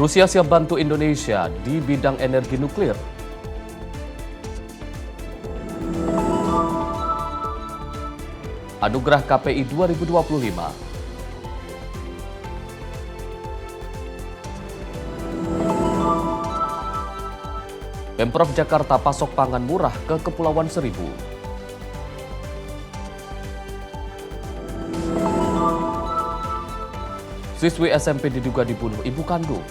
Rusia siap bantu Indonesia di bidang energi nuklir. Anugerah KPI 2025. Pemprov Jakarta pasok pangan murah ke Kepulauan Seribu. Siswi SMP diduga dibunuh ibu kandung.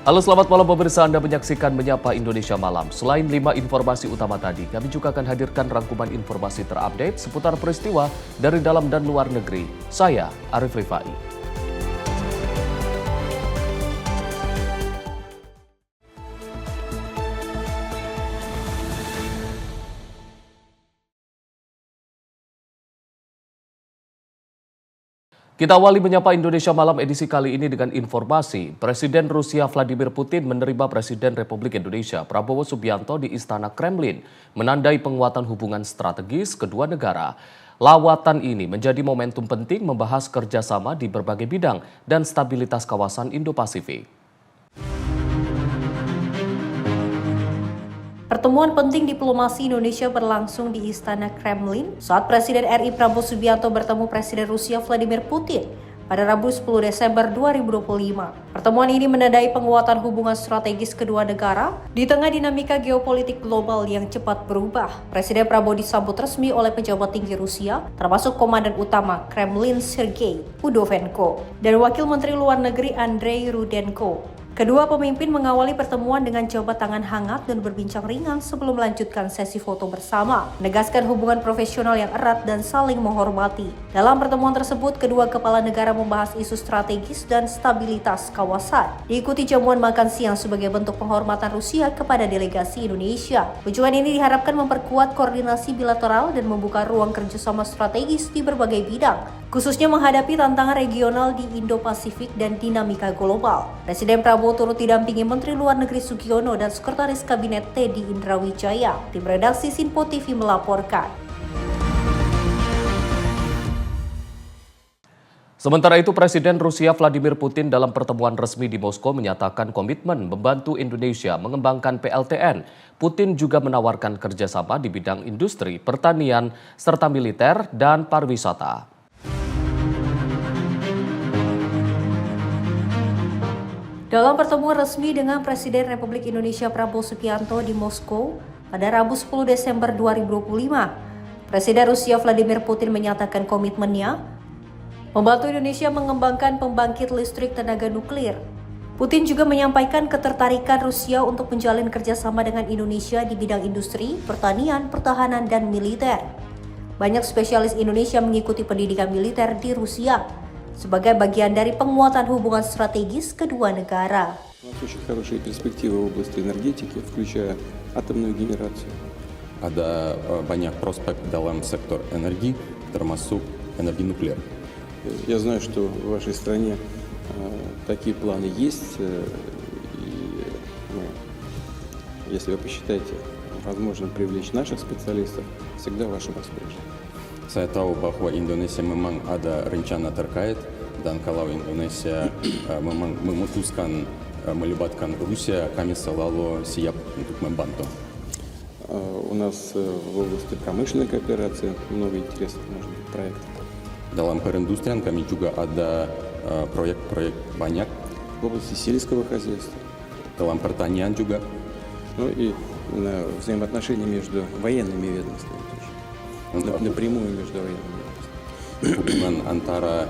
Halo, selamat malam pemirsa, Anda menyaksikan Menyapa Indonesia Malam. Selain 5 informasi utama tadi, kami juga akan hadirkan rangkuman informasi terupdate seputar peristiwa dari dalam dan luar negeri. Saya, Arif Rifai. Kita awali Menyapa Indonesia Malam edisi kali ini dengan informasi Presiden Rusia Vladimir Putin menerima Presiden Republik Indonesia Prabowo Subianto di Istana Kremlin, menandai penguatan hubungan strategis kedua negara. Lawatan ini menjadi momentum penting membahas kerjasama di berbagai bidang dan stabilitas kawasan Indo-Pasifik. Pertemuan penting diplomasi Indonesia berlangsung di Istana Kremlin saat Presiden RI Prabowo Subianto bertemu Presiden Rusia Vladimir Putin pada Rabu 10 Desember 2025. Pertemuan ini menandai penguatan hubungan strategis kedua negara di tengah dinamika geopolitik global yang cepat berubah. Presiden Prabowo disambut resmi oleh pejabat tinggi Rusia, termasuk Komandan Utama Kremlin Sergei Udovenko dan Wakil Menteri Luar Negeri Andrei Rudenko. Kedua pemimpin mengawali pertemuan dengan jabat tangan hangat dan berbincang ringan sebelum melanjutkan sesi foto bersama, menegaskan hubungan profesional yang erat dan saling menghormati. Dalam pertemuan tersebut, kedua kepala negara membahas isu strategis dan stabilitas kawasan, diikuti jamuan makan siang sebagai bentuk penghormatan Rusia kepada delegasi Indonesia. Kunjungan ini diharapkan memperkuat koordinasi bilateral dan membuka ruang kerjasama strategis di berbagai bidang, khususnya menghadapi tantangan regional di Indo-Pasifik dan dinamika global. Presiden Prabowo turut didampingi Menteri Luar Negeri Sugiono dan Sekretaris Kabinet Teddy Indrawijaya. Tim redaksi Sinpo TV melaporkan. Sementara itu, Presiden Rusia Vladimir Putin dalam pertemuan resmi di Moskow menyatakan komitmen membantu Indonesia mengembangkan PLTN. Putin juga menawarkan kerjasama di bidang industri, pertanian, serta militer dan pariwisata. Dalam pertemuan resmi dengan Presiden Republik Indonesia Prabowo Subianto di Moskow pada Rabu 10 Desember 2025, Presiden Rusia Vladimir Putin menyatakan komitmennya membantu Indonesia mengembangkan pembangkit listrik tenaga nuklir. Putin juga menyampaikan ketertarikan Rusia untuk menjalin kerjasama dengan Indonesia di bidang industri, pertanian, pertahanan, dan militer. Banyak spesialis Indonesia mengikuti pendidikan militer di Rusia sebagai bagian dari penguatan hubungan strategis kedua negara. У нас очень хорошие перспективы в области энергетики, включая атомную генерацию. Ada banyak prospek dalam sektor energi, termasuk energi nuklir. Я знаю, что в вашей стране такие планы есть, и если вы посчитаете возможным привлечь наших специалистов, всегда в вашем распоряжении. Saya tahu bahwa Indonesia memang ada rencana terkait dan kalau Indonesia memang memutuskan melibatkan Rusia, kami selalu siap untuk membantu. У нас в области промышленной кооперации много интересных, может быть, проектов. Dalam perindustrian kami juga ada proyek-proyek banyak. В области сельского хозяйства. Dalam pertanian juga. Ну и взаимоотношения между военными ведомствами тоже. Напрямую между военными ведомствами. Hubungan antara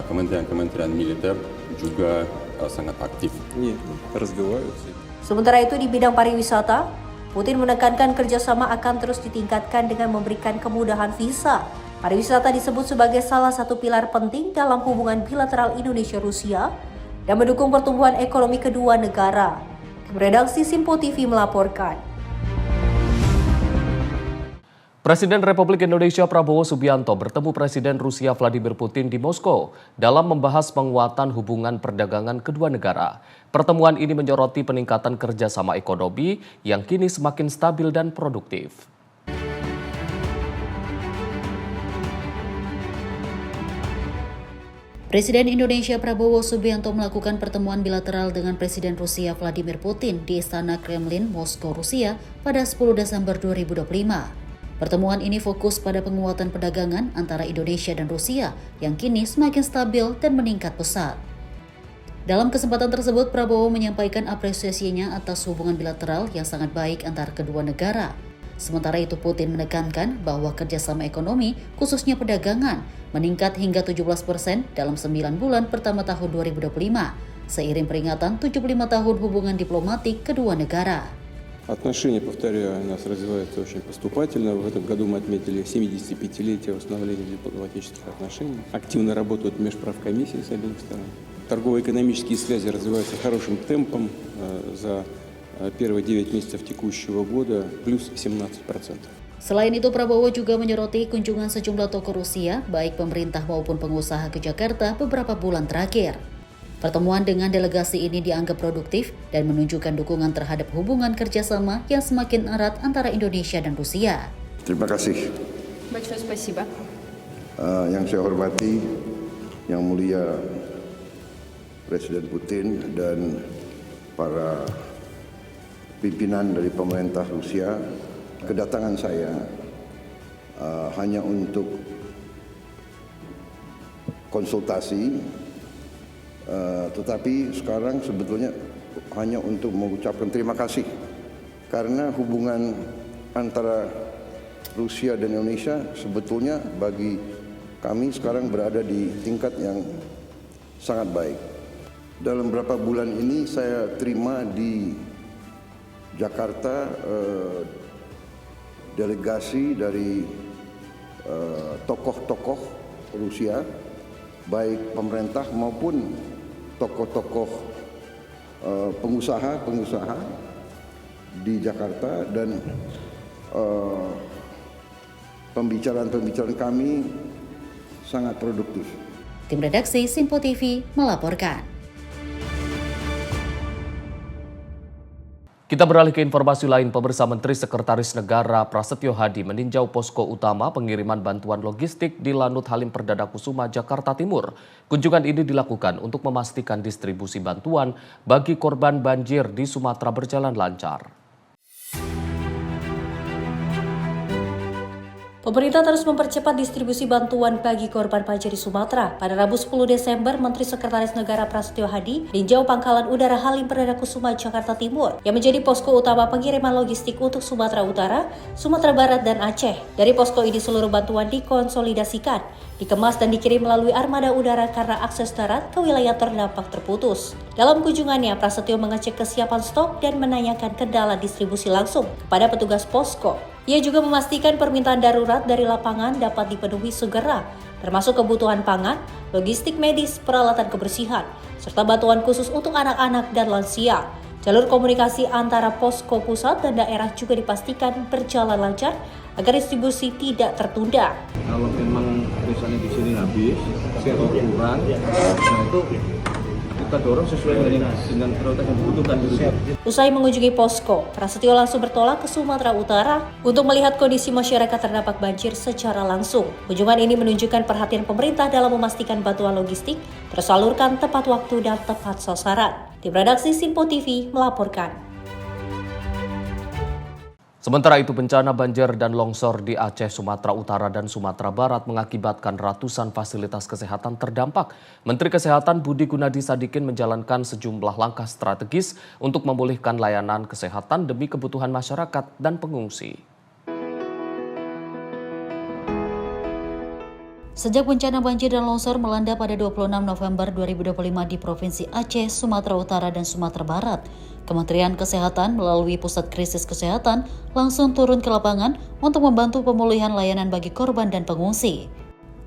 kementerian-kementerian militer juga sangat aktif. Нет, развиваются. Sementara itu di bidang pariwisata, Putin menekankan kerjasama akan terus ditingkatkan dengan memberikan kemudahan visa. Pariwisata disebut sebagai salah satu pilar penting dalam hubungan bilateral Indonesia-Rusia dan mendukung pertumbuhan ekonomi kedua negara. Redaksi Sinpo TV melaporkan. Presiden Republik Indonesia Prabowo Subianto bertemu Presiden Rusia Vladimir Putin di Moskow dalam membahas penguatan hubungan perdagangan kedua negara. Pertemuan ini menyoroti peningkatan kerjasama ekonomi yang kini semakin stabil dan produktif. Presiden Indonesia Prabowo Subianto melakukan pertemuan bilateral dengan Presiden Rusia Vladimir Putin di Istana Kremlin, Moskow, Rusia pada 10 Desember 2025. Pertemuan ini fokus pada penguatan perdagangan antara Indonesia dan Rusia yang kini semakin stabil dan meningkat pesat. Dalam kesempatan tersebut, Prabowo menyampaikan apresiasinya atas hubungan bilateral yang sangat baik antara kedua negara. Sementara itu, Putin menekankan bahwa kerjasama ekonomi, khususnya perdagangan, meningkat hingga 17% dalam 9 bulan pertama tahun 2025, seiring peringatan 75 tahun hubungan diplomatik kedua negara. Отношения, повторяю, у нас развиваются очень поступательно. В этом году мы отметили 75-летие установления дипломатических отношений. Активно работают межправкомиссии с обеих сторон. Торгово-экономические связи развиваются хорошим темпом. За первые 9 месяцев текущего года плюс 17%. Selain itu, Prabowo juga menyoroti kunjungan sejumlah tokoh Rusia, baik pemerintah maupun pengusaha ke Jakarta beberapa bulan terakhir. Pertemuan dengan delegasi ini dianggap produktif dan menunjukkan dukungan terhadap hubungan kerjasama yang semakin erat antara Indonesia dan Rusia. Terima kasih. Большое спасибо. Yang saya hormati, Yang Mulia Presiden Putin dan para pimpinan dari pemerintah Rusia, kedatangan saya hanya untuk konsultasi, tetapi sekarang sebetulnya hanya untuk mengucapkan terima kasih karena hubungan antara Rusia dan Indonesia sebetulnya bagi kami sekarang berada di tingkat yang sangat baik. Dalam beberapa bulan ini saya terima di Jakarta delegasi dari tokoh-tokoh Rusia, baik pemerintah maupun tokoh-tokoh pengusaha di Jakarta, dan pembicaraan kami sangat produktif. Tim redaksi Simpo TV melaporkan. Kita beralih ke informasi lain. Pemirsa, Menteri Sekretaris Negara Prasetyo Hadi meninjau posko utama pengiriman bantuan logistik di Lanut Halim Perdana Kusuma, Jakarta Timur. Kunjungan ini dilakukan untuk memastikan distribusi bantuan bagi korban banjir di Sumatera berjalan lancar. Pemerintah terus mempercepat distribusi bantuan bagi korban banjir di Sumatera. Pada Rabu 10 Desember, Menteri Sekretaris Negara Prasetyo Hadi meninjau Pangkalan Udara Halim Perdana Kusuma, Jakarta Timur, yang menjadi posko utama pengiriman logistik untuk Sumatera Utara, Sumatera Barat, dan Aceh. Dari posko ini seluruh bantuan dikonsolidasikan, dikemas dan dikirim melalui armada udara karena akses darat ke wilayah terdampak terputus. Dalam kunjungannya, Prasetyo mengecek kesiapan stok dan menanyakan kendala distribusi langsung kepada petugas posko. Ia juga memastikan permintaan darurat dari lapangan dapat dipenuhi segera, termasuk kebutuhan pangan, logistik medis, peralatan kebersihan, serta bantuan khusus untuk anak-anak dan lansia. Jalur komunikasi antara posko pusat dan daerah juga dipastikan berjalan lancar agar distribusi tidak tertunda. Kalau memang misalnya di sini habis atau kurang, nah itu kita dorong sesuai dengan prioritas yang dibutuhkan. Usai mengunjungi posko, Prasetyo langsung bertolak ke Sumatera Utara untuk melihat kondisi masyarakat terdampak banjir secara langsung. Kunjungan ini menunjukkan perhatian pemerintah dalam memastikan bantuan logistik tersalurkan tepat waktu dan tepat sasaran. Tim redaksi Simpo TV melaporkan. Sementara itu, bencana banjir dan longsor di Aceh, Sumatera Utara, dan Sumatera Barat mengakibatkan ratusan fasilitas kesehatan terdampak. Menteri Kesehatan Budi Gunadi Sadikin menjalankan sejumlah langkah strategis untuk memulihkan layanan kesehatan demi kebutuhan masyarakat dan pengungsi. Sejak bencana banjir dan longsor melanda pada 26 November 2025 di Provinsi Aceh, Sumatera Utara, dan Sumatera Barat, Kementerian Kesehatan melalui Pusat Krisis Kesehatan langsung turun ke lapangan untuk membantu pemulihan layanan bagi korban dan pengungsi.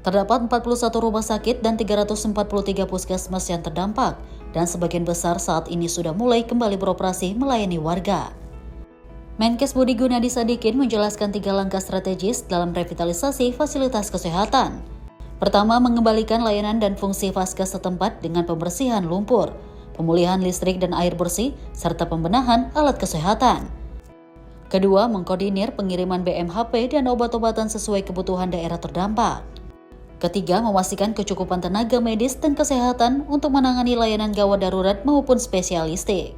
Terdapat 41 rumah sakit dan 343 puskesmas yang terdampak, dan sebagian besar saat ini sudah mulai kembali beroperasi melayani warga. Menkes Budi Gunadi Sadikin menjelaskan 3 langkah strategis dalam revitalisasi fasilitas kesehatan. Pertama, mengembalikan layanan dan fungsi vaskes setempat dengan pembersihan lumpur, pemulihan listrik dan air bersih, serta pembenahan alat kesehatan. Kedua, mengkoordinir pengiriman BMHP dan obat-obatan sesuai kebutuhan daerah terdampak. Ketiga, memastikan kecukupan tenaga medis dan kesehatan untuk menangani layanan gawat darurat maupun spesialistik.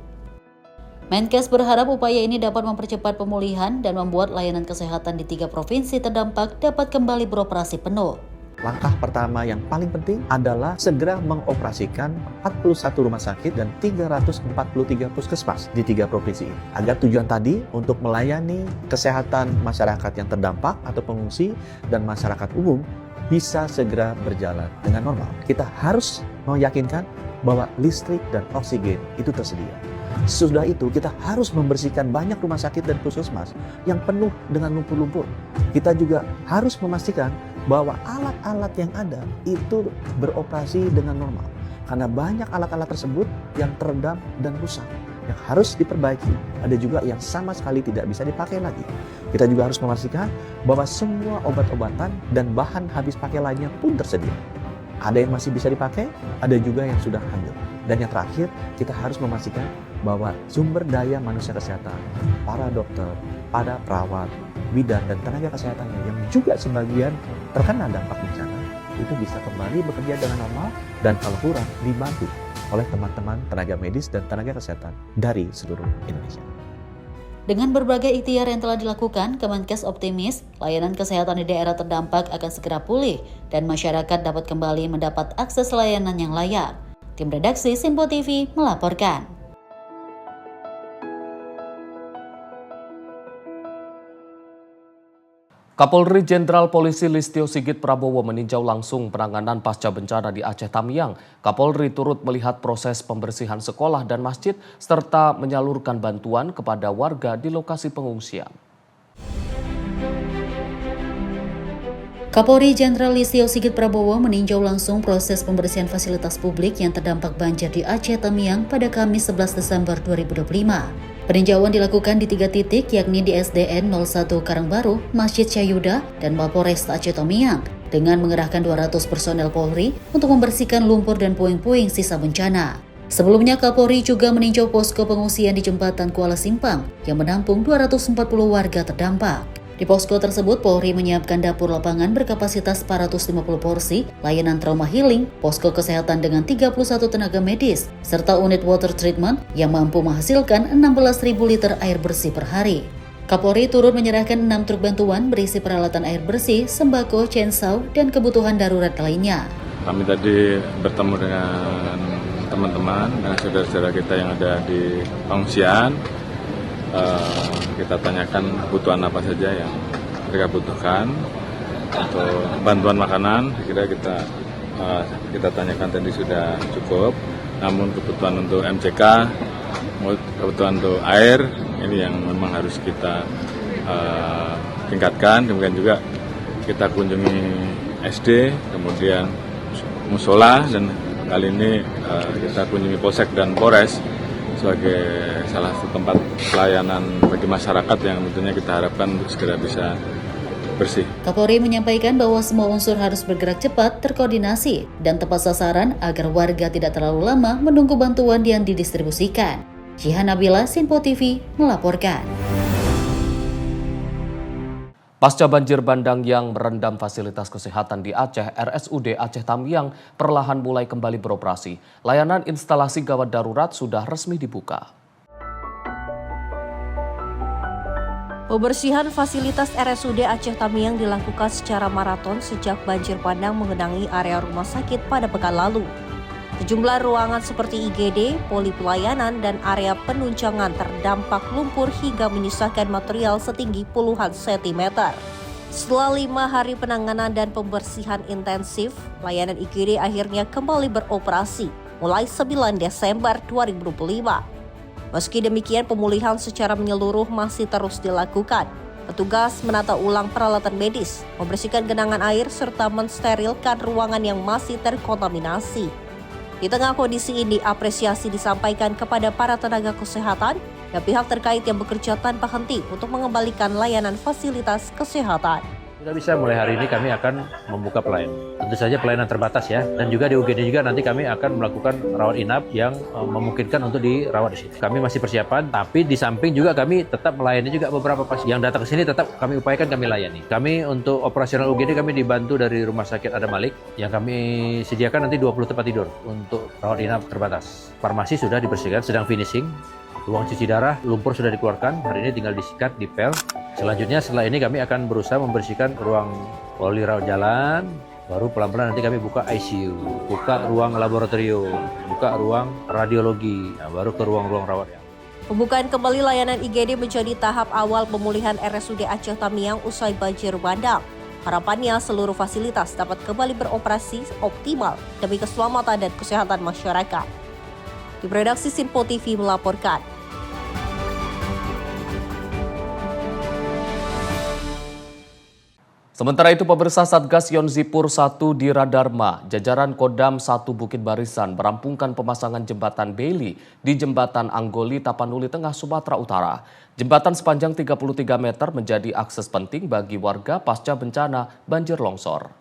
Menkes berharap upaya ini dapat mempercepat pemulihan dan membuat layanan kesehatan di 3 provinsi terdampak dapat kembali beroperasi penuh. Langkah pertama yang paling penting adalah segera mengoperasikan 41 rumah sakit dan 343 puskesmas di 3 provinsi ini. Agar tujuan tadi untuk melayani kesehatan masyarakat yang terdampak atau pengungsi dan masyarakat umum bisa segera berjalan dengan normal. Kita harus meyakinkan bahwa listrik dan oksigen itu tersedia. Sesudah itu kita harus membersihkan banyak rumah sakit dan puskesmas yang penuh dengan lumpur-lumpur. Kita juga harus memastikan bahwa alat-alat yang ada itu beroperasi dengan normal. Karena banyak alat-alat tersebut yang terendam dan rusak, yang harus diperbaiki. Ada juga yang sama sekali tidak bisa dipakai lagi. Kita juga harus memastikan bahwa semua obat-obatan dan bahan habis pakai lainnya pun tersedia. Ada yang masih bisa dipakai, ada juga yang sudah hanyut. Dan yang terakhir, kita harus memastikan bahwa sumber daya manusia kesehatan, para dokter, para perawat, bidan, dan tenaga kesehatannya yang juga sebagian terkena dampak bencana, itu bisa kembali bekerja dengan normal dan kalau kurang dibantu oleh teman-teman tenaga medis dan tenaga kesehatan dari seluruh Indonesia. Dengan berbagai ikhtiar yang telah dilakukan, Kemenkes optimis layanan kesehatan di daerah terdampak akan segera pulih dan masyarakat dapat kembali mendapat akses layanan yang layak. Tim redaksi Simpo TV melaporkan. Kapolri Jenderal Polisi Listio Sigit Prabowo meninjau langsung penanganan pasca bencana di Aceh Tamiang. Kapolri turut melihat proses pembersihan sekolah dan masjid serta menyalurkan bantuan kepada warga di lokasi pengungsian. Kapolri Jenderal Listio Sigit Prabowo meninjau langsung proses pembersihan fasilitas publik yang terdampak banjir di Aceh Tamiang pada Kamis 11 Desember 2025. Peninjauan dilakukan di 3 titik, yakni di SDN 01 Karangbaru, Masjid Syayuda, dan Mapolres Aceh Tamiang, dengan mengerahkan 200 personel Polri untuk membersihkan lumpur dan puing-puing sisa bencana. Sebelumnya, Kapolri juga meninjau posko pengungsian di Jembatan Kuala Simpang yang menampung 240 warga terdampak. Di posko tersebut, Polri menyiapkan dapur lapangan berkapasitas 450 porsi, layanan trauma healing, posko kesehatan dengan 31 tenaga medis, serta unit water treatment yang mampu menghasilkan 16.000 liter air bersih per hari. Kapolri turut menyerahkan 6 truk bantuan berisi peralatan air bersih, sembako, chainsaw, dan kebutuhan darurat lainnya. Kami tadi bertemu dengan teman-teman, dengan saudara-saudara kita yang ada di pengungsian. Kita tanyakan kebutuhan apa saja yang mereka butuhkan. Untuk bantuan makanan, kira kita tanyakan tadi sudah cukup. Namun kebutuhan untuk MCK, kebutuhan untuk air, ini yang memang harus kita tingkatkan. Kemudian juga kita kunjungi SD, kemudian musola, dan kali ini kita kunjungi Polsek dan Polres sebagai salah satu tempat pelayanan bagi masyarakat yang tentunya kita harapkan segera bisa bersih. Kapolri menyampaikan bahwa semua unsur harus bergerak cepat, terkoordinasi, dan tepat sasaran agar warga tidak terlalu lama menunggu bantuan yang didistribusikan. Jihan Nabila, Simpo TV, melaporkan. Pasca banjir bandang yang merendam fasilitas kesehatan di Aceh, RSUD Aceh Tamiang perlahan mulai kembali beroperasi. Layanan instalasi gawat darurat sudah resmi dibuka. Pembersihan fasilitas RSUD Aceh Tamiang dilakukan secara maraton sejak banjir bandang mengenangi area rumah sakit pada pekan lalu. Sejumlah ruangan seperti IGD, poli pelayanan, dan area penunjangan terdampak lumpur hingga menyisakan material setinggi puluhan sentimeter. Setelah 5 hari penanganan dan pembersihan intensif, layanan IGD akhirnya kembali beroperasi mulai 9 Desember 2025. Meski demikian, pemulihan secara menyeluruh masih terus dilakukan. Petugas menata ulang peralatan medis, membersihkan genangan air, serta mensterilkan ruangan yang masih terkontaminasi. Di tengah kondisi ini, apresiasi disampaikan kepada para tenaga kesehatan dan pihak terkait yang bekerja tanpa henti untuk mengembalikan layanan fasilitas kesehatan. Sudah bisa mulai hari ini kami akan membuka pelayanan. Tentu saja pelayanan terbatas ya. Dan juga di UGD juga nanti kami akan melakukan rawat inap yang memungkinkan untuk dirawat di sini. Kami masih persiapan, tapi di samping juga kami tetap melayani juga beberapa pasien yang datang ke sini tetap kami upayakan kami layani. Kami untuk operasional UGD kami dibantu dari Rumah Sakit Adam Malik yang kami sediakan nanti 20 tempat tidur untuk rawat inap terbatas. Farmasi sudah dibersihkan, sedang finishing. Ruang cuci darah, lumpur sudah dikeluarkan, hari ini tinggal disikat, dipel. Selanjutnya setelah ini kami akan berusaha membersihkan ruang poli rawat jalan, baru pelan-pelan nanti kami buka ICU, buka ruang laboratorium, buka ruang radiologi, baru ke ruang-ruang rawat. Pembukaan kembali layanan IGD menjadi tahap awal pemulihan RSUD Aceh Tamiang usai banjir bandang. Harapannya seluruh fasilitas dapat kembali beroperasi optimal demi keselamatan dan kesehatan masyarakat. Di redaksi Sinpo TV melaporkan. Sementara itu, pemirsa Satgas Yonzipur 1 di Radarma, jajaran Kodam 1 Bukit Barisan merampungkan pemasangan jembatan Beli di Jembatan Anggoli, Tapanuli Tengah, Sumatera Utara. Jembatan sepanjang 33 meter menjadi akses penting bagi warga pasca bencana banjir longsor.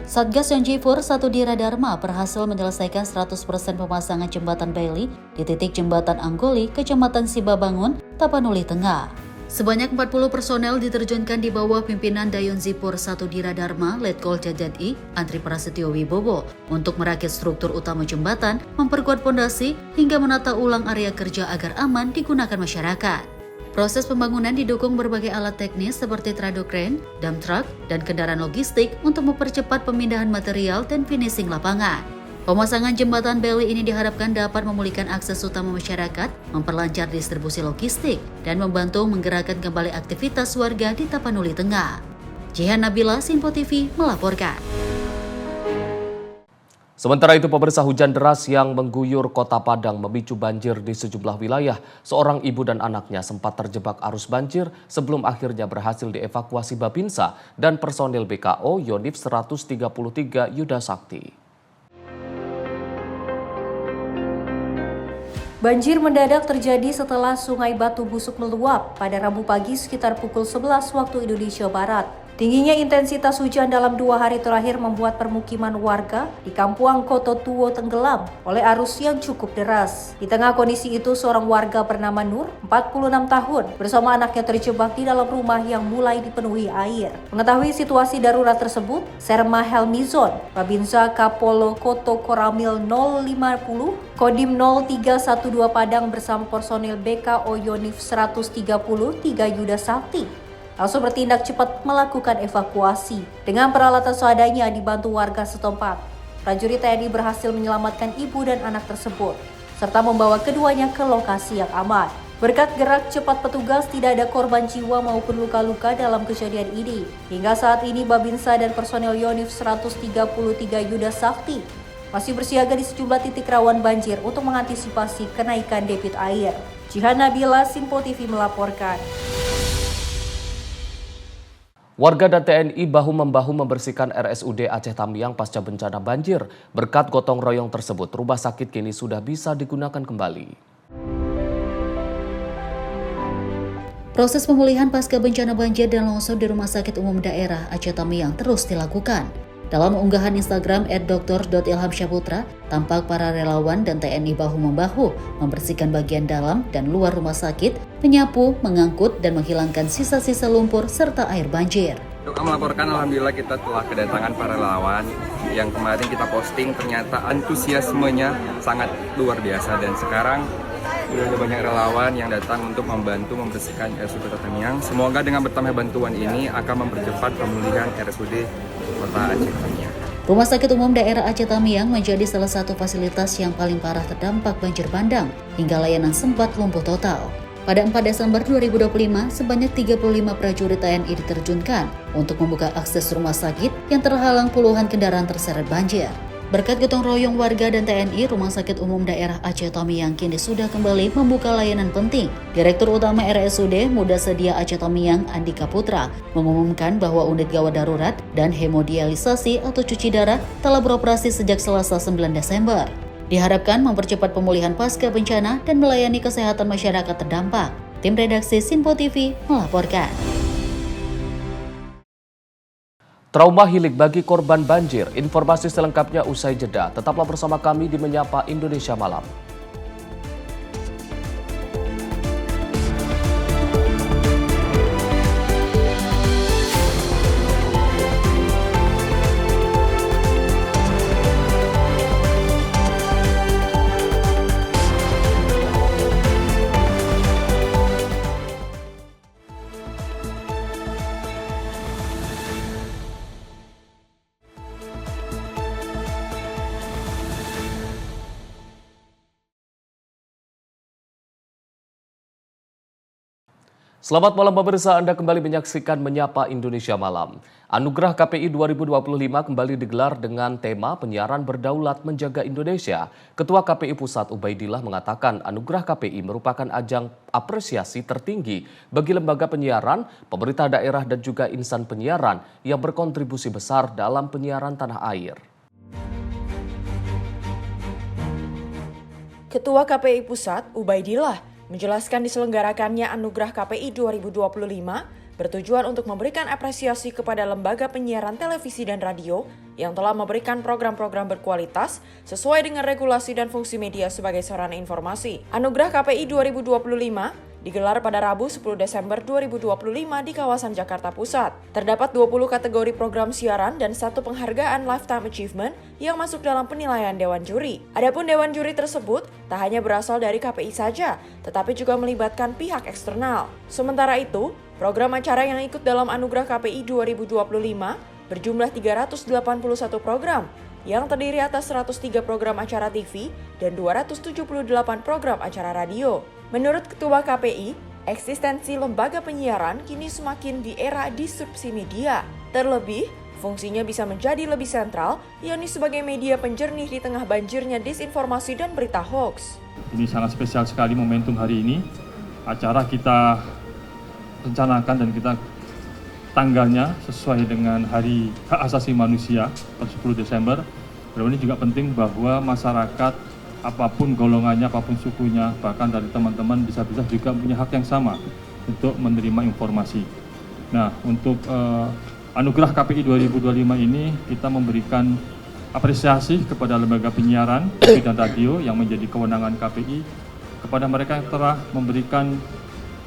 Satgas Yonzipur 1 di Radarma berhasil menyelesaikan 100% pemasangan jembatan Beli di titik Jembatan Anggoli, Kecamatan Sibabangun, Tapanuli Tengah. Sebanyak 40 personel diterjunkan di bawah pimpinan Dayonzipur 1 di Radarma, Letkol JZI, Andri Prasetyo Wibowo, untuk merakit struktur utama jembatan, memperkuat pondasi, hingga menata ulang area kerja agar aman digunakan masyarakat. Proses pembangunan didukung berbagai alat teknis seperti trado crane, dump truck, dan kendaraan logistik untuk mempercepat pemindahan material dan finishing lapangan. Pemasangan jembatan Beli ini diharapkan dapat memulihkan akses utama masyarakat, memperlancar distribusi logistik, dan membantu menggerakkan kembali aktivitas warga di Tapanuli Tengah. Jihan Nabila, Sinpo TV melaporkan. Sementara itu, pemirsa, hujan deras yang mengguyur Kota Padang memicu banjir di sejumlah wilayah. Seorang ibu dan anaknya sempat terjebak arus banjir sebelum akhirnya berhasil dievakuasi Babinsa dan personil BKO Yonif 133 Yuda Sakti. Banjir mendadak terjadi setelah Sungai Batu Busuk meluap pada Rabu pagi sekitar pukul 11 waktu Indonesia Barat. Tingginya intensitas hujan dalam 2 hari terakhir membuat permukiman warga di Kampuang Koto Tuo tenggelam oleh arus yang cukup deras. Di tengah kondisi itu, seorang warga bernama Nur, 46 tahun, bersama anaknya terjebak di dalam rumah yang mulai dipenuhi air. Mengetahui situasi darurat tersebut, Serma Helmizon, Babinsa Kapolo Koto Koramil 050, Kodim 0312 Padang bersama personil BKO Yonif 133 Yuda Sakti langsung bertindak cepat melakukan evakuasi. Dengan peralatan seadanya dibantu warga setempat. Prajurit TNI berhasil menyelamatkan ibu dan anak tersebut, serta membawa keduanya ke lokasi yang aman. Berkat gerak cepat petugas, tidak ada korban jiwa maupun luka-luka dalam kejadian ini. Hingga saat ini, Babinsa dan personel Yonif 133 Yuda Sakti masih bersiaga di sejumlah titik rawan banjir untuk mengantisipasi kenaikan debit air. Jihan Nabila, Sinpo TV melaporkan. Warga dan TNI bahu-membahu membersihkan RSUD Aceh Tamiang pasca bencana banjir. Berkat gotong royong tersebut, rumah sakit kini sudah bisa digunakan kembali. Proses pemulihan pasca bencana banjir dan longsor di Rumah Sakit Umum Daerah Aceh Tamiang terus dilakukan. Dalam unggahan Instagram @dr.ilhamsyaputra, tampak para relawan dan TNI bahu-membahu membersihkan bagian dalam dan luar rumah sakit, menyapu, mengangkut, dan menghilangkan sisa-sisa lumpur serta air banjir. Doa melaporkan, alhamdulillah kita telah kedatangan para relawan yang kemarin kita posting, ternyata antusiasmenya sangat luar biasa, dan sekarang sudah ada banyak relawan yang datang untuk membantu membersihkan RSUD Kota Tamiang. Semoga dengan bertambah bantuan ini akan mempercepat pemulihan RSUD Kota Aceh Tamiang. Rumah Sakit Umum Daerah Aceh Tamiang menjadi salah satu fasilitas yang paling parah terdampak banjir bandang hingga layanan sempat lumpuh total. Pada 4 Desember 2025, sebanyak 35 prajurit TNI diterjunkan untuk membuka akses rumah sakit yang terhalang puluhan kendaraan terseret banjir. Berkat gotong royong warga dan TNI, Rumah Sakit Umum Daerah Aceh Tamiang kini sudah kembali membuka layanan penting. Direktur Utama RSUD Muda Sedia Aceh Tamiang, Andika Putra, mengumumkan bahwa unit gawat darurat dan hemodialisasi atau cuci darah telah beroperasi sejak Selasa 9 Desember. Diharapkan mempercepat pemulihan pasca bencana dan melayani kesehatan masyarakat terdampak. Tim redaksi Sinpo TV melaporkan. Trauma hilik bagi korban banjir. Informasi selengkapnya usai jeda. Tetaplah bersama kami di Menyapa Indonesia Malam. Selamat malam pemirsa, Anda kembali menyaksikan Menyapa Indonesia Malam. Anugerah KPI 2025 kembali digelar dengan tema penyiaran berdaulat menjaga Indonesia. Ketua KPI Pusat Ubaidillah mengatakan anugerah KPI merupakan ajang apresiasi tertinggi bagi lembaga penyiaran, pemerintah daerah dan juga insan penyiaran yang berkontribusi besar dalam penyiaran tanah air. Ketua KPI Pusat Ubaidillah menjelaskan diselenggarakannya Anugerah KPI 2025 bertujuan untuk memberikan apresiasi kepada lembaga penyiaran televisi dan radio yang telah memberikan program-program berkualitas sesuai dengan regulasi dan fungsi media sebagai sarana informasi. Anugerah KPI 2025 digelar pada Rabu 10 Desember 2025 di kawasan Jakarta Pusat. Terdapat 20 kategori program siaran dan 1 penghargaan Lifetime Achievement yang masuk dalam penilaian Dewan Juri. Adapun Dewan Juri tersebut tak hanya berasal dari KPI saja, tetapi juga melibatkan pihak eksternal. Sementara itu, program acara yang ikut dalam Anugerah KPI 2025 berjumlah 381 program, yang terdiri atas 103 program acara TV dan 278 program acara radio. Menurut Ketua KPI, eksistensi lembaga penyiaran kini semakin di era disrupsi media. Terlebih, fungsinya bisa menjadi lebih sentral, yakni sebagai media penjernih di tengah banjirnya disinformasi dan berita hoax. Ini sangat spesial sekali momentum hari ini. Acara kita rencanakan dan kita tanggalnya sesuai dengan Hari Hak Asasi Manusia pada 10 Desember. Dan ini juga penting bahwa masyarakat apapun golongannya, apapun sukunya, bahkan dari teman-teman disabilitas juga punya hak yang sama untuk menerima informasi. Nah, untuk Anugerah KPI 2025 ini kita memberikan apresiasi kepada lembaga penyiaran TV dan radio yang menjadi kewenangan KPI kepada mereka yang telah memberikan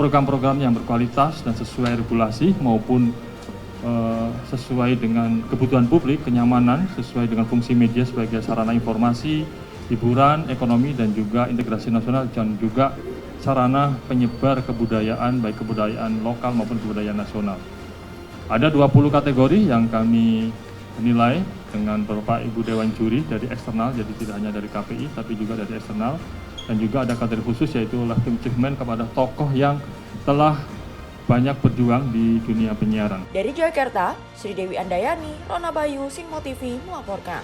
program-program yang berkualitas dan sesuai regulasi maupun sesuai dengan kebutuhan publik, kenyamanan, sesuai dengan fungsi media sebagai sarana informasi, hiburan, ekonomi, dan juga integrasi nasional, dan juga sarana penyebar kebudayaan, baik kebudayaan lokal maupun kebudayaan nasional. Ada 20 kategori yang kami nilai dengan Bapak Ibu Dewan Juri dari eksternal, jadi tidak hanya dari KPI, tapi juga dari eksternal. Dan juga ada kategori khusus yaitu Lifetime Achievement kepada tokoh yang telah banyak berjuang di dunia penyiaran. Dari Jakarta, Sri Dewi Andayani, Rona Bayu, Sinpo TV melaporkan.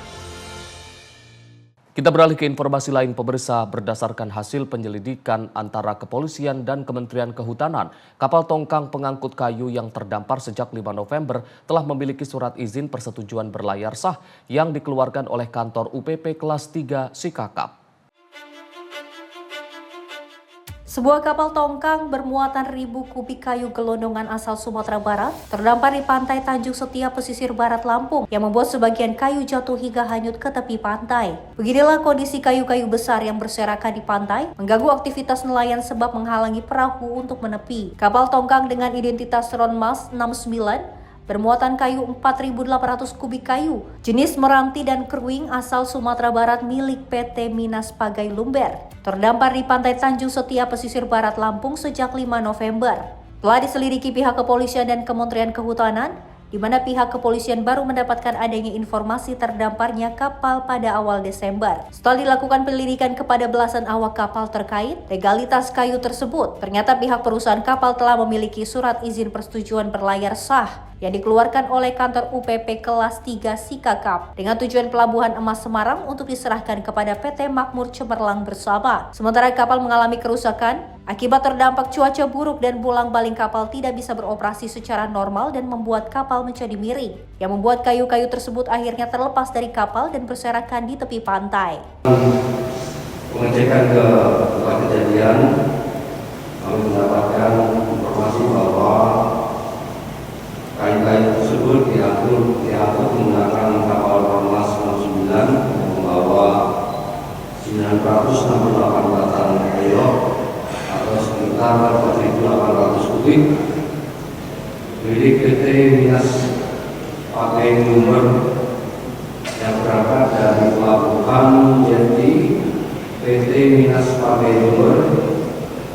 Kita beralih ke informasi lain pemirsa. Berdasarkan hasil penyelidikan antara kepolisian dan Kementerian Kehutanan, kapal tongkang pengangkut kayu yang terdampar sejak 5 November telah memiliki surat izin persetujuan berlayar sah yang dikeluarkan oleh kantor UPP kelas 3 Sikakap. Sebuah kapal tongkang bermuatan 1000 kubik kayu gelondongan asal Sumatera Barat terdampar di pantai Tanjung Setia, pesisir barat Lampung, yang membuat sebagian kayu jatuh hingga hanyut ke tepi pantai. Beginilah kondisi kayu-kayu besar yang berserakan di pantai, mengganggu aktivitas nelayan sebab menghalangi perahu untuk menepi. Kapal tongkang dengan identitas Ronmas 69 bermuatan kayu 4.800 kubik kayu, jenis Meranti dan Kruing asal Sumatera Barat milik PT Minas Pagai Lumber, terdampar di pantai Tanjung Setia, pesisir barat Lampung sejak 5 November. Telah diselidiki pihak kepolisian dan Kementerian Kehutanan, di mana pihak kepolisian baru mendapatkan adanya informasi terdamparnya kapal pada awal Desember. Setelah dilakukan penyelidikan kepada belasan awak kapal terkait legalitas kayu tersebut, ternyata pihak perusahaan kapal telah memiliki surat izin persetujuan berlayar sah yang dikeluarkan oleh kantor UPP kelas 3 Sikakap dengan tujuan Pelabuhan Emas Semarang untuk diserahkan kepada PT Makmur Cemerlang bersama. Sementara kapal mengalami kerusakan akibat terdampak cuaca buruk dan bolang-baling kapal tidak bisa beroperasi secara normal dan membuat kapal menjadi miring, yang membuat kayu-kayu tersebut akhirnya terlepas dari kapal dan berserakan di tepi pantai. pengecekan ke tempat kejadian, kami mendapatkan informasi bahwa kain-kain tersebut diangkut menggunakan kapal Ormas 69 yang membawa 968 batang peyok atau sekitar 4.800 kubik milik PT Minas Pakai Jember yang berangkat dari pelabuhan Jati PT Minas Pakai Jember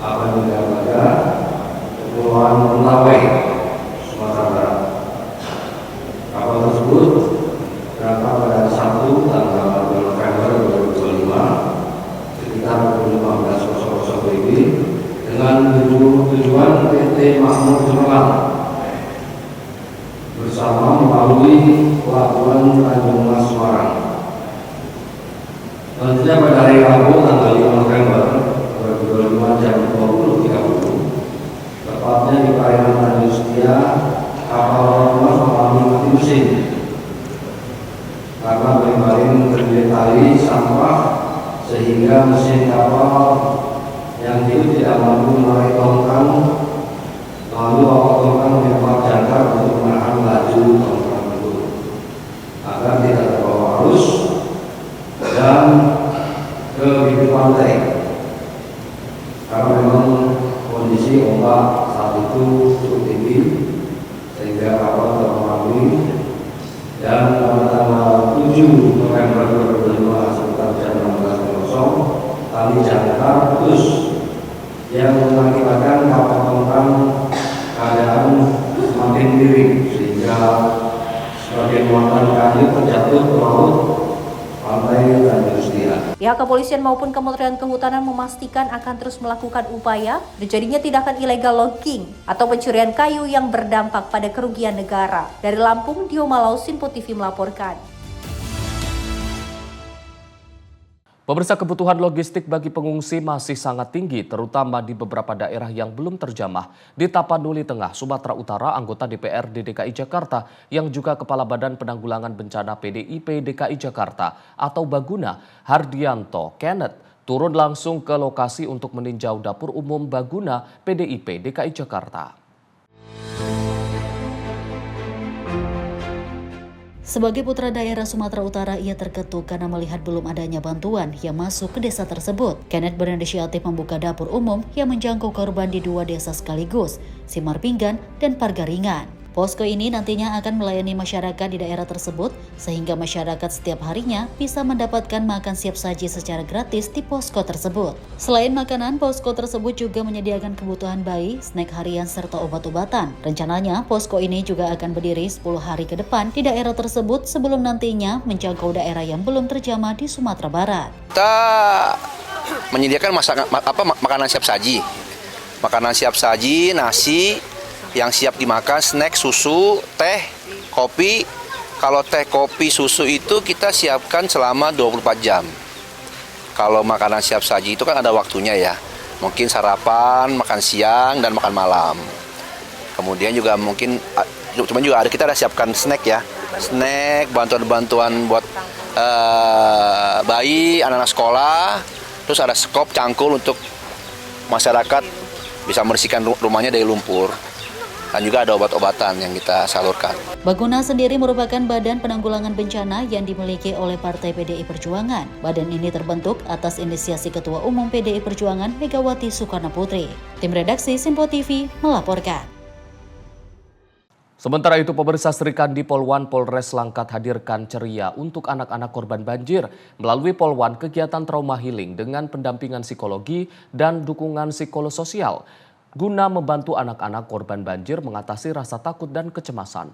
akan menjaga Kepulauan Mentawai, Sumatera Barat. Kapal tersebut berangkat pada Sabtu tanggal 2 November 2025 sekitar pukul 15.00 WIB dengan tujuan PT Makmur Cemerlang bersama melalui pelabuhan Tanjung Mas Semarang. Selanjutnya pada hari Rabu tanggal 5 November 2025 jam 20.30 tepatnya di perairan Tanjung Setia, kapal Ormas mengalami mati mesin karena berbaring terjadi tali sampah sehingga mesin kapal yang itu tidak mampu menarik tongkang, lalu awak tongkang dilempar jangkar untuk menahan laju tongkang itu agar tidak terbawa arus dan ke bibir pantai karena memang kondisi ombak saat itu cukup tinggi sehingga kapal terpengaruhi, dan pada tanggal 7 November 2005 sekitar jam 16.00 tali jangkar putus yang mengakibatkan kapal tongkang keadaan semakin miring sehingga sebagian muatan kayu terjatuh ke laut pantai Tanjung Setia. Pihak kepolisian maupun Kementerian Kehutanan memastikan akan terus melakukan upaya terjadinya tindakan illegal logging atau pencurian kayu yang berdampak pada kerugian negara. Dari Lampung, Dio Malau, Simpo TV melaporkan. Pemirsa, kebutuhan logistik bagi pengungsi masih sangat tinggi, terutama di beberapa daerah yang belum terjamah. Di Tapanuli Tengah, Sumatera Utara, anggota DPRD DKI Jakarta yang juga Kepala Badan Penanggulangan Bencana PDIP DKI Jakarta atau Baguna, Hardianto Kenneth, turun langsung ke lokasi untuk meninjau dapur umum Baguna PDIP DKI Jakarta. Sebagai putra daerah Sumatera Utara, ia terketuk karena melihat belum adanya bantuan yang masuk ke desa tersebut. Kenneth berinisiatif membuka dapur umum yang menjangkau korban di 2 desa sekaligus, Simar Pinggan dan Pargaringan. Posko ini nantinya akan melayani masyarakat di daerah tersebut sehingga masyarakat setiap harinya bisa mendapatkan makan siap saji secara gratis di posko tersebut. Selain makanan, posko tersebut juga menyediakan kebutuhan bayi, snack harian serta obat-obatan. Rencananya, posko ini juga akan berdiri 10 hari ke depan di daerah tersebut sebelum nantinya menjangkau daerah yang belum terjamah di Sumatera Barat. Kita menyediakan makanan siap saji. Makanan siap saji, nasi yang siap dimakan, snack, susu, teh, kopi. Kalau teh, kopi, susu itu kita siapkan selama 24 jam. Kalau makanan siap saji itu kan ada waktunya ya. Mungkin sarapan, makan siang, dan makan malam. Kemudian juga mungkin, cuman juga kita ada siapkan snack ya. Snack, bantuan-bantuan buat bayi, anak-anak sekolah. Terus ada skop, cangkul untuk masyarakat bisa membersihkan rumahnya dari lumpur. Dan juga ada obat-obatan yang kita salurkan. Baguna sendiri merupakan badan penanggulangan bencana yang dimiliki oleh Partai PDI Perjuangan. Badan ini terbentuk atas inisiasi Ketua Umum PDI Perjuangan Megawati Soekarno Putri. Tim redaksi Simpo TV melaporkan. Sementara itu, pemirsa, Serikandi Polwan Polres Langkat hadirkan ceria untuk anak-anak korban banjir. Melalui Polwan, kegiatan trauma healing dengan pendampingan psikologi dan dukungan psikososial guna membantu anak-anak korban banjir mengatasi rasa takut dan kecemasan.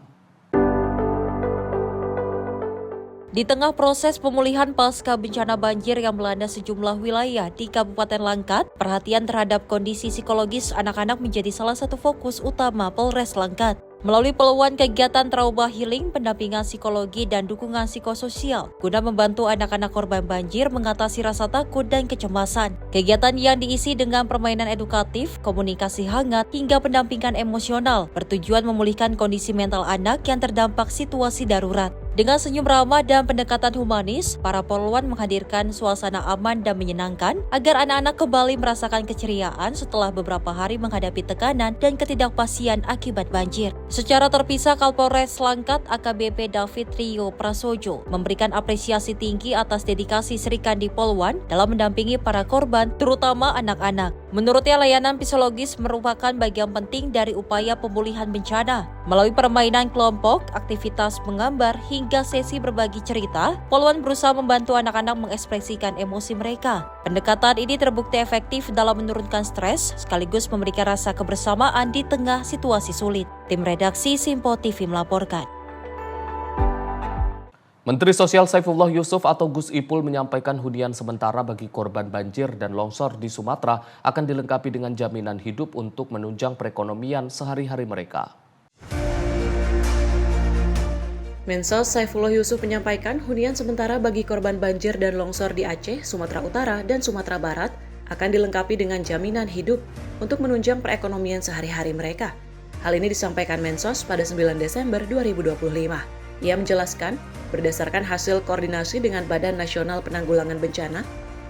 Di tengah proses pemulihan pasca bencana banjir yang melanda sejumlah wilayah di Kabupaten Langkat, perhatian terhadap kondisi psikologis anak-anak menjadi salah satu fokus utama Polres Langkat. Melalui peluang kegiatan trauma healing, pendampingan psikologi, dan dukungan psikososial guna membantu anak-anak korban banjir mengatasi rasa takut dan kecemasan. Kegiatan yang diisi dengan permainan edukatif, komunikasi hangat, hingga pendampingan emosional bertujuan memulihkan kondisi mental anak yang terdampak situasi darurat. Dengan senyum ramah dan pendekatan humanis, para poluan menghadirkan suasana aman dan menyenangkan agar anak-anak kembali merasakan keceriaan setelah beberapa hari menghadapi tekanan dan ketidakpastian akibat banjir. Secara terpisah, Kapolres Langkat AKBP David Rio Prasojo memberikan apresiasi tinggi atas dedikasi Srikandi Poluan dalam mendampingi para korban, terutama anak-anak. Menurutnya, layanan psikologis merupakan bagian penting dari upaya pemulihan bencana. Melalui permainan kelompok, aktivitas menggambar, hingga sesi berbagi cerita, Poluan berusaha membantu anak-anak mengekspresikan emosi mereka. Pendekatan ini terbukti efektif dalam menurunkan stres, sekaligus memberikan rasa kebersamaan di tengah situasi sulit. Tim redaksi Simpo TV melaporkan. Menteri Sosial Saifullah Yusuf atau Gus Ipul menyampaikan hunian sementara bagi korban banjir dan longsor di Sumatera akan dilengkapi dengan jaminan hidup untuk menunjang perekonomian sehari-hari mereka. Mensos Saifullah Yusuf menyampaikan hunian sementara bagi korban banjir dan longsor di Aceh, Sumatera Utara, dan Sumatera Barat akan dilengkapi dengan jaminan hidup untuk menunjang perekonomian sehari-hari mereka. Hal ini disampaikan Mensos pada 9 Desember 2025. Ia menjelaskan, berdasarkan hasil koordinasi dengan Badan Nasional Penanggulangan Bencana,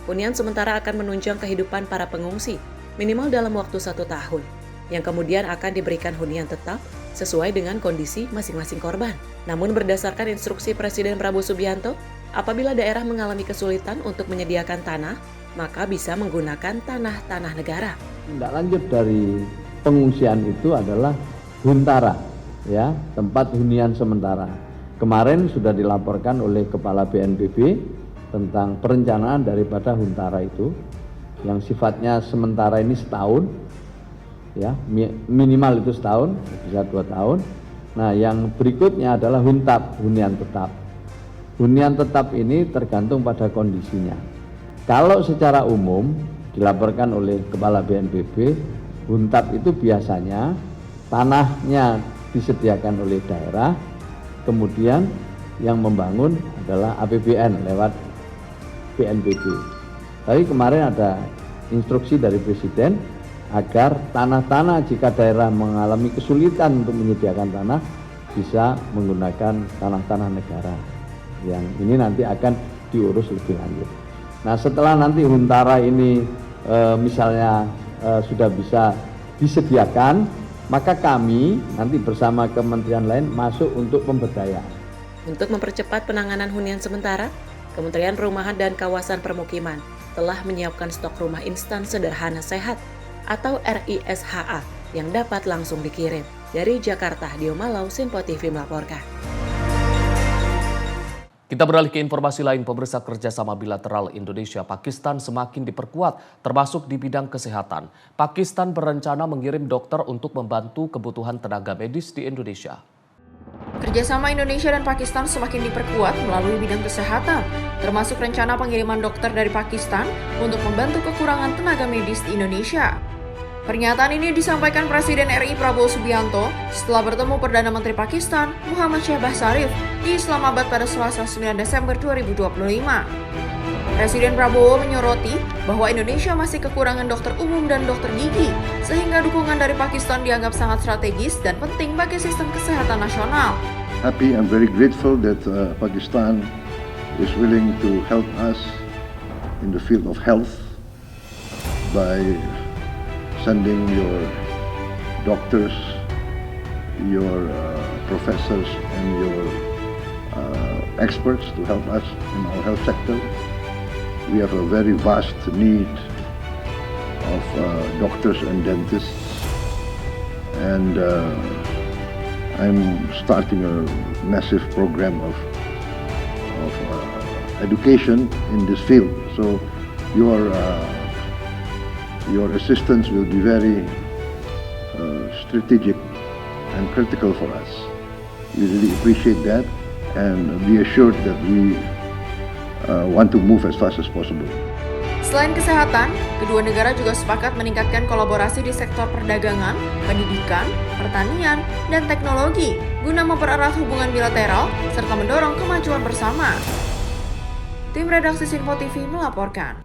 hunian sementara akan menunjang kehidupan para pengungsi minimal dalam waktu 1 tahun, yang kemudian akan diberikan hunian tetap sesuai dengan kondisi masing-masing korban. Namun berdasarkan instruksi Presiden Prabowo Subianto, apabila daerah mengalami kesulitan untuk menyediakan tanah, maka bisa menggunakan tanah-tanah negara. Tindak lanjut dari pengungsian itu adalah huntara, ya, tempat hunian sementara. Kemarin sudah dilaporkan oleh Kepala BNPB tentang perencanaan daripada huntara itu, yang sifatnya sementara ini setahun, ya, minimal itu setahun, bisa 2 tahun. Nah, yang berikutnya adalah huntap, hunian tetap. Hunian tetap ini tergantung pada kondisinya. Kalau secara umum dilaporkan oleh Kepala BNPB, huntap itu biasanya tanahnya disediakan oleh daerah, kemudian yang membangun adalah APBN lewat BNPB. Tapi kemarin ada instruksi dari Presiden agar tanah-tanah jika daerah mengalami kesulitan untuk menyediakan tanah bisa menggunakan tanah-tanah negara, yang ini nanti akan diurus lebih lanjut. Nah, setelah nanti huntara ini misalnya sudah bisa disediakan, maka kami nanti bersama kementerian lain masuk untuk pemberdayaan. Untuk mempercepat penanganan hunian sementara, Kementerian Perumahan dan Kawasan Permukiman telah menyiapkan stok rumah instan sederhana sehat atau RISHA yang dapat langsung dikirim. Dari Jakarta, Dio Malau, Simpo TV melaporkan. Kita beralih ke informasi lain, pemirsa. Kerjasama bilateral Indonesia-Pakistan semakin diperkuat, termasuk di bidang kesehatan. Pakistan berencana mengirim dokter untuk membantu kebutuhan tenaga medis di Indonesia. Kerjasama Indonesia dan Pakistan semakin diperkuat melalui bidang kesehatan, termasuk rencana pengiriman dokter dari Pakistan untuk membantu kekurangan tenaga medis di Indonesia. Pernyataan ini disampaikan Presiden RI Prabowo Subianto setelah bertemu Perdana Menteri Pakistan Muhammad Shehbaz Sharif di Islamabad pada Selasa 9 Desember 2025. Presiden Prabowo menyoroti bahwa Indonesia masih kekurangan dokter umum dan dokter gigi, sehingga dukungan dari Pakistan dianggap sangat strategis dan penting bagi sistem kesehatan nasional. Happy and very grateful that Pakistan is willing to help us in the field of health by sending your doctors, your professors, and your experts to help us in our health sector. We have a very vast need of doctors and dentists, and I'm starting a massive program of education in this field. So your assistance will be very strategic and critical for us. We really appreciate that, and be assured that we want to move as fast as possible. Selain kesehatan, kedua negara juga sepakat meningkatkan kolaborasi di sektor perdagangan, pendidikan, pertanian, dan teknologi guna mempererat hubungan bilateral serta mendorong kemajuan bersama. Tim redaksi Simpo TV melaporkan.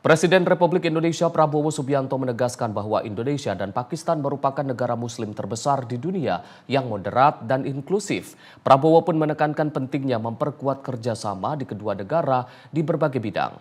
Presiden Republik Indonesia Prabowo Subianto menegaskan bahwa Indonesia dan Pakistan merupakan negara muslim terbesar di dunia yang moderat dan inklusif. Prabowo pun menekankan pentingnya memperkuat kerjasama di kedua negara di berbagai bidang.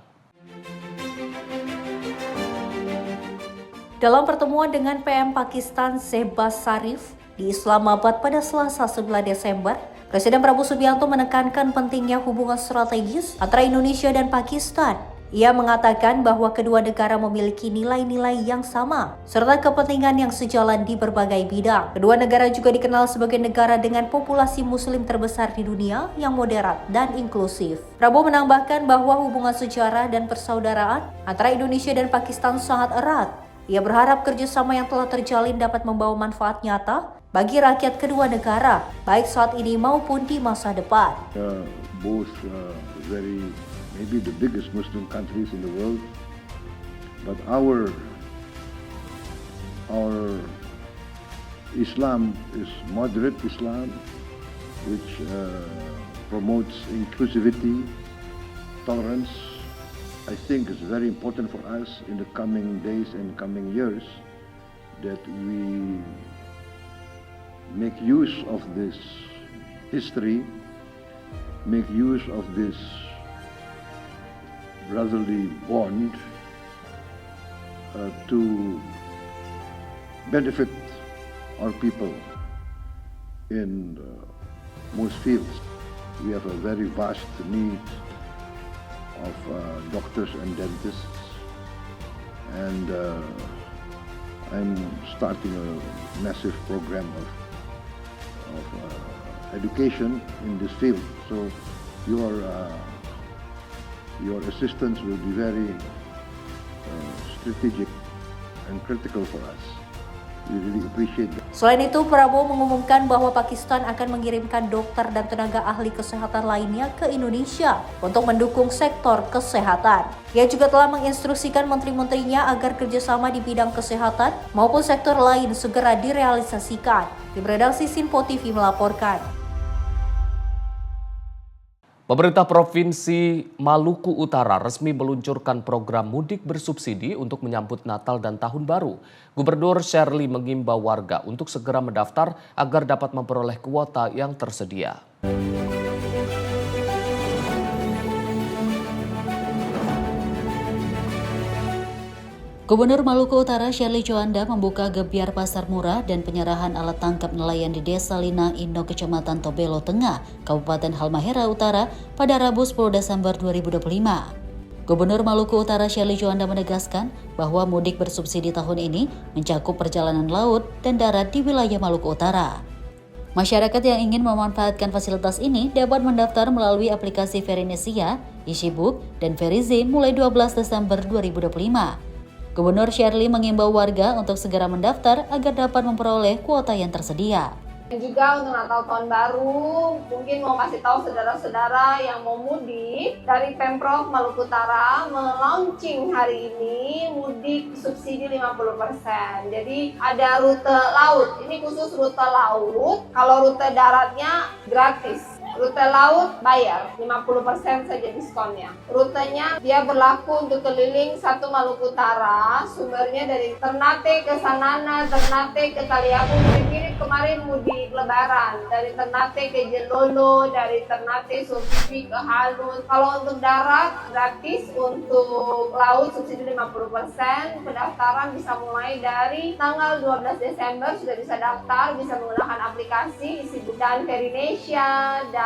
Dalam pertemuan dengan PM Pakistan Shehbaz Sharif di Islamabad pada Selasa 9 Desember, Presiden Prabowo Subianto menekankan pentingnya hubungan strategis antara Indonesia dan Pakistan. Ia mengatakan bahwa kedua negara memiliki nilai-nilai yang sama, serta kepentingan yang sejalan di berbagai bidang. Kedua negara juga dikenal sebagai negara dengan populasi muslim terbesar di dunia yang moderat dan inklusif. Prabowo menambahkan bahwa hubungan sejarah dan persaudaraan antara Indonesia dan Pakistan sangat erat. Ia berharap kerjasama yang telah terjalin dapat membawa manfaat nyata bagi rakyat kedua negara, baik saat ini maupun di masa depan. Maybe the biggest Muslim countries in the world, but our Islam is moderate Islam, which promotes inclusivity, tolerance. I think it's very important for us in the coming days and coming years that we make use of this history, make use of this brotherly bond to benefit our people in most fields. We have a very vast need of doctors and dentists, and I'm starting a massive program of education in this field. So your assistance will be very strategic and critical for us. We really appreciate that. Selain itu, Prabowo mengumumkan bahwa Pakistan akan mengirimkan dokter dan tenaga ahli kesehatan lainnya ke Indonesia untuk mendukung sektor kesehatan. Ia juga telah menginstruksikan menteri-menterinya agar kerjasama di bidang kesehatan maupun sektor lain segera direalisasikan. Tim redaksi Sinpo TV melaporkan. Pemerintah Provinsi Maluku Utara resmi meluncurkan program mudik bersubsidi untuk menyambut Natal dan Tahun Baru. Gubernur Shirley mengimbau warga untuk segera mendaftar agar dapat memperoleh kuota yang tersedia. Gubernur Maluku Utara Shirley Juanda membuka gebyar pasar murah dan penyerahan alat tangkap nelayan di Desa Lina Indo, Kecamatan Tobelo Tengah, Kabupaten Halmahera Utara pada Rabu 10 Desember 2025. Gubernur Maluku Utara Shirley Juanda menegaskan bahwa mudik bersubsidi tahun ini mencakup perjalanan laut dan darat di wilayah Maluku Utara. Masyarakat yang ingin memanfaatkan fasilitas ini dapat mendaftar melalui aplikasi Verinesia, EasyBook, dan Verize mulai 12 Desember 2025. Gubernur Shirley mengimbau warga untuk segera mendaftar agar dapat memperoleh kuota yang tersedia. Dan juga untuk Natal Tahun Baru, mungkin mau kasih tahu saudara-saudara yang mau mudik, dari Pemprov Maluku Utara melaunching hari ini mudik subsidi 50%. Jadi ada rute laut, ini khusus rute laut, kalau rute daratnya gratis. Rute laut bayar 50% saja diskonnya. Rutenya dia berlaku untuk keliling satu Maluku Utara, sumbernya dari Ternate ke Sanana, Ternate ke Taliabu. Mirip kemarin mudik Lebaran dari Ternate ke Jelolo, dari Ternate subsidi ke Halus. Kalau untuk darat gratis, untuk laut subsidi 50%. Pendaftaran bisa mulai dari tanggal 12 Desember sudah bisa daftar, bisa menggunakan aplikasi EasyBook dan Verinesia dan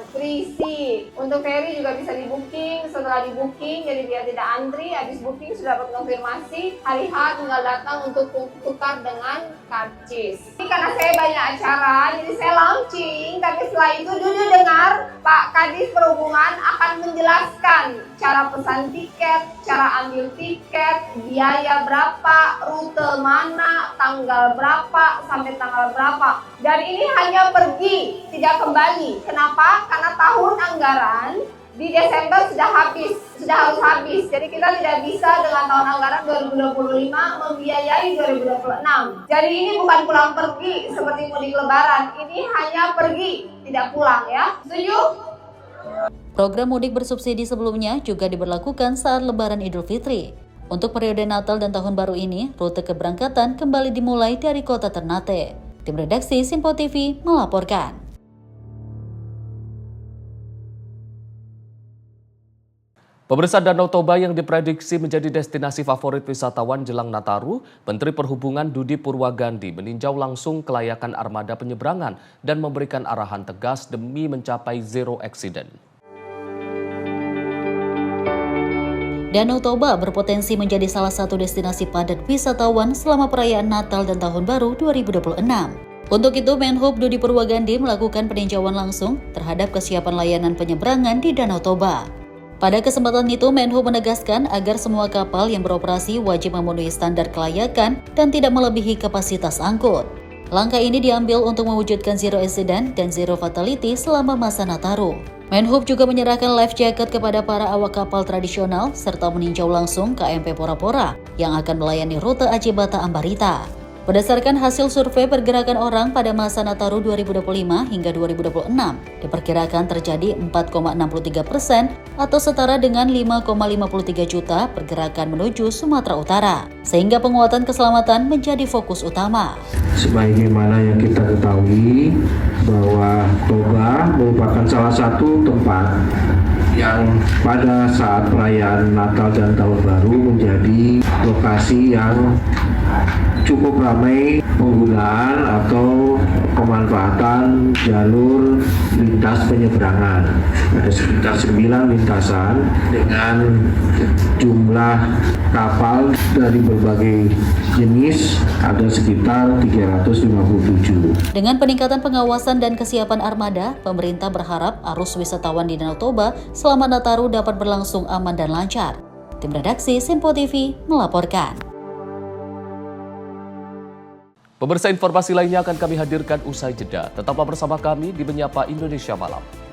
Frisi. Untuk ferry juga bisa di-booking, setelah di-booking jadi biar tidak antri, habis booking sudah dapat konfirmasi, hari H tinggal datang untuk tukar dengan karcis. Karena saya banyak acara, jadi saya launching, tapi setelah itu dulu dengar Pak Kadis Perhubungan akan menjelaskan cara pesan tiket, cara ambil tiket, biaya berapa, rute mana, tanggal berapa, sampai tanggal berapa. Dan ini hanya pergi, tidak kembali. Kenapa? Karena tahun anggaran di Desember sudah harus habis. Jadi kita tidak bisa dengan tahun anggaran 2025 membiayai 2026. Jadi ini bukan pulang pergi seperti mudik Lebaran. Ini hanya pergi, tidak pulang ya. Setuju? Program mudik bersubsidi sebelumnya juga diberlakukan saat Lebaran Idul Fitri. Untuk periode Natal dan Tahun Baru ini, rute keberangkatan kembali dimulai dari kota Ternate. Tim redaksi Simpo TV melaporkan. Pemirsa, Danau Toba yang diprediksi menjadi destinasi favorit wisatawan jelang Nataru, Menteri Perhubungan Dudi Purwagandi meninjau langsung kelayakan armada penyeberangan dan memberikan arahan tegas demi mencapai zero accident. Danau Toba berpotensi menjadi salah satu destinasi padat wisatawan selama perayaan Natal dan Tahun Baru 2026. Untuk itu, Menhub Dudi Purwagandi melakukan peninjauan langsung terhadap kesiapan layanan penyeberangan di Danau Toba. Pada kesempatan itu, Menhub menegaskan agar semua kapal yang beroperasi wajib memenuhi standar kelayakan dan tidak melebihi kapasitas angkut. Langkah ini diambil untuk mewujudkan zero accident dan zero fatality selama masa Nataru. Menhub juga menyerahkan life jacket kepada para awak kapal tradisional serta meninjau langsung KMP Pora-Pora yang akan melayani rute Aceh Bata Ambarita. Berdasarkan hasil survei pergerakan orang pada masa Nataru 2025 hingga 2026, diperkirakan terjadi 4,63% atau setara dengan 5,53 juta pergerakan menuju Sumatera Utara, sehingga penguatan keselamatan menjadi fokus utama. Sebagaimana yang kita ketahui bahwa Toba merupakan salah satu tempat yang pada saat perayaan Natal dan Tahun Baru menjadi lokasi yang cukup ramai penggunaan atau pemanfaatan jalur lintas penyeberangan. Ada sekitar 9 lintasan dengan jumlah kapal dari berbagai jenis ada sekitar 357. Dengan peningkatan pengawasan dan kesiapan armada, pemerintah berharap arus wisatawan di Danau Toba selama Nataru dapat berlangsung aman dan lancar. Tim redaksi Simpo TV melaporkan. Pemirsa, informasi lainnya akan kami hadirkan usai jeda. Tetaplah bersama kami di Menyapa Indonesia Malam.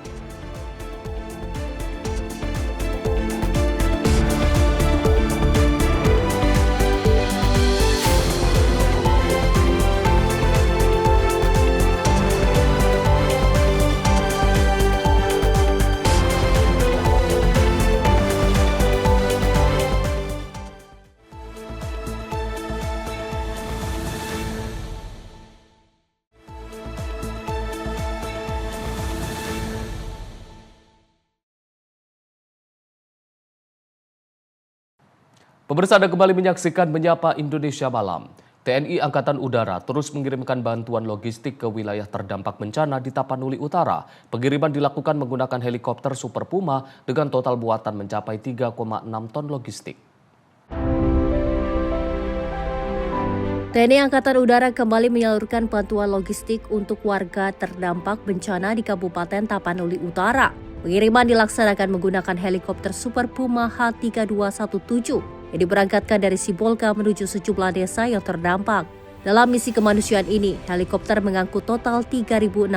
Pemirsa, Anda kembali menyaksikan Menyapa Indonesia Malam. TNI Angkatan Udara terus mengirimkan bantuan logistik ke wilayah terdampak bencana di Tapanuli Utara. Pengiriman dilakukan menggunakan helikopter Super Puma dengan total muatan mencapai 3,6 ton logistik. TNI Angkatan Udara kembali menyalurkan bantuan logistik untuk warga terdampak bencana di Kabupaten Tapanuli Utara. Pengiriman dilaksanakan menggunakan helikopter Super Puma H3217 yang diberangkatkan dari Sibolga menuju sejumlah desa yang terdampak. Dalam misi kemanusiaan ini, helikopter mengangkut total 3.600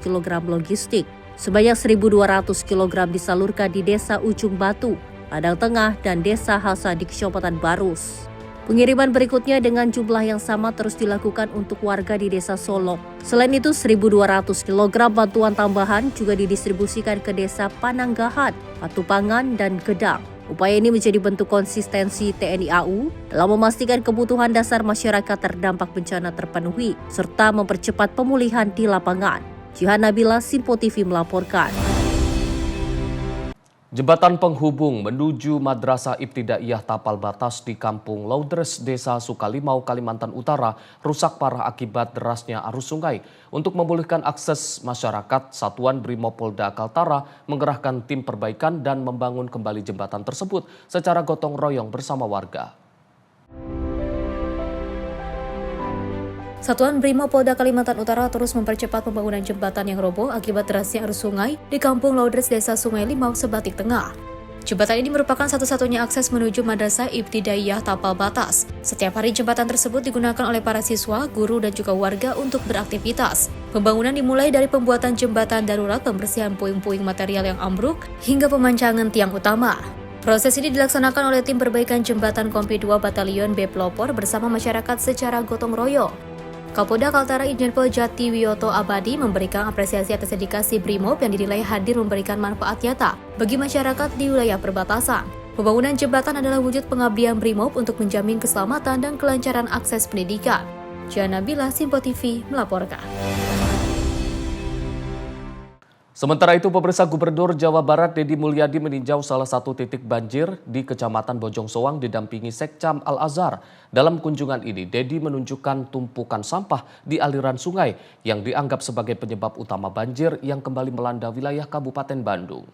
kg logistik. Sebanyak 1.200 kg disalurkan di Desa Ujung Batu, Ladang Tengah, dan Desa Hasa di Kecamatan Barus. Pengiriman berikutnya dengan jumlah yang sama terus dilakukan untuk warga di Desa Solok. Selain itu, 1.200 kg bantuan tambahan juga didistribusikan ke Desa Pananggahat, Patupangan, dan Gedang. Upaya ini menjadi bentuk konsistensi TNI AU dalam memastikan kebutuhan dasar masyarakat terdampak bencana terpenuhi, serta mempercepat pemulihan di lapangan. Jihan Nabila, Simpo TV melaporkan. Jembatan penghubung menuju Madrasah Ibtidaiyah Tapal Batas di Kampung Laudres, Desa Sukalimau, Kalimantan Utara rusak parah akibat derasnya arus sungai. Untuk memulihkan akses masyarakat, Satuan Brimopolda Kaltara mengerahkan tim perbaikan dan membangun kembali jembatan tersebut secara gotong royong bersama warga. Satuan Brimopolda Kalimantan Utara terus mempercepat pembangunan jembatan yang roboh akibat derasnya arus sungai di Kampung Laudres, Desa Sungai Limau, Sebatik Tengah. Jembatan ini merupakan satu-satunya akses menuju Madrasah Ibtidaiyah Tapal Batas. Setiap hari jembatan tersebut digunakan oleh para siswa, guru, dan juga warga untuk beraktivitas. Pembangunan dimulai dari pembuatan jembatan darurat, pembersihan puing-puing material yang ambruk, hingga pemancangan tiang utama. Proses ini dilaksanakan oleh tim perbaikan jembatan Kompi 2 Batalion B Pelopor bersama masyarakat secara gotong royong. Kapolda Kaltara Irjen Pol Jati Wiyoto Abadi memberikan apresiasi atas dedikasi BRIMOB yang dinilai hadir memberikan manfaat nyata bagi masyarakat di wilayah perbatasan. Pembangunan jembatan adalah wujud pengabdian BRIMOB untuk menjamin keselamatan dan kelancaran akses pendidikan. Jana Bila, Simpo TV melaporkan. Sementara itu, pemirsa, Gubernur Jawa Barat Deddy Mulyadi meninjau salah satu titik banjir di Kecamatan Bojong Soang didampingi Sekcam Al-Azhar. Dalam kunjungan ini, Deddy menunjukkan tumpukan sampah di aliran sungai yang dianggap sebagai penyebab utama banjir yang kembali melanda wilayah Kabupaten Bandung.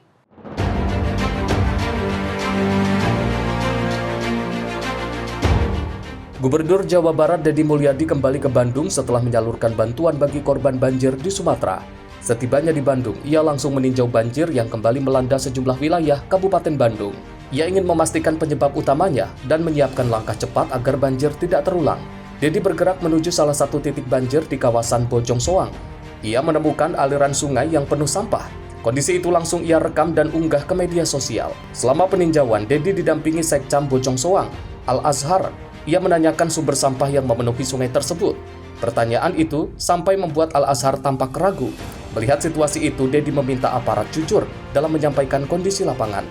Gubernur Jawa Barat Deddy Mulyadi kembali ke Bandung setelah menyalurkan bantuan bagi korban banjir di Sumatera. Setibanya di Bandung, ia langsung meninjau banjir yang kembali melanda sejumlah wilayah Kabupaten Bandung. Ia ingin memastikan penyebab utamanya dan menyiapkan langkah cepat agar banjir tidak terulang. Deddy bergerak menuju salah satu titik banjir di kawasan Bojong Soang. Ia menemukan aliran sungai yang penuh sampah. Kondisi itu langsung ia rekam dan unggah ke media sosial. Selama peninjauan, Deddy didampingi Sekcam Bojong Soang, Al-Azhar. Ia menanyakan sumber sampah yang memenuhi sungai tersebut. Pertanyaan itu sampai membuat Al-Azhar tampak ragu. Melihat situasi itu, Deddy meminta aparat jujur dalam menyampaikan kondisi lapangan.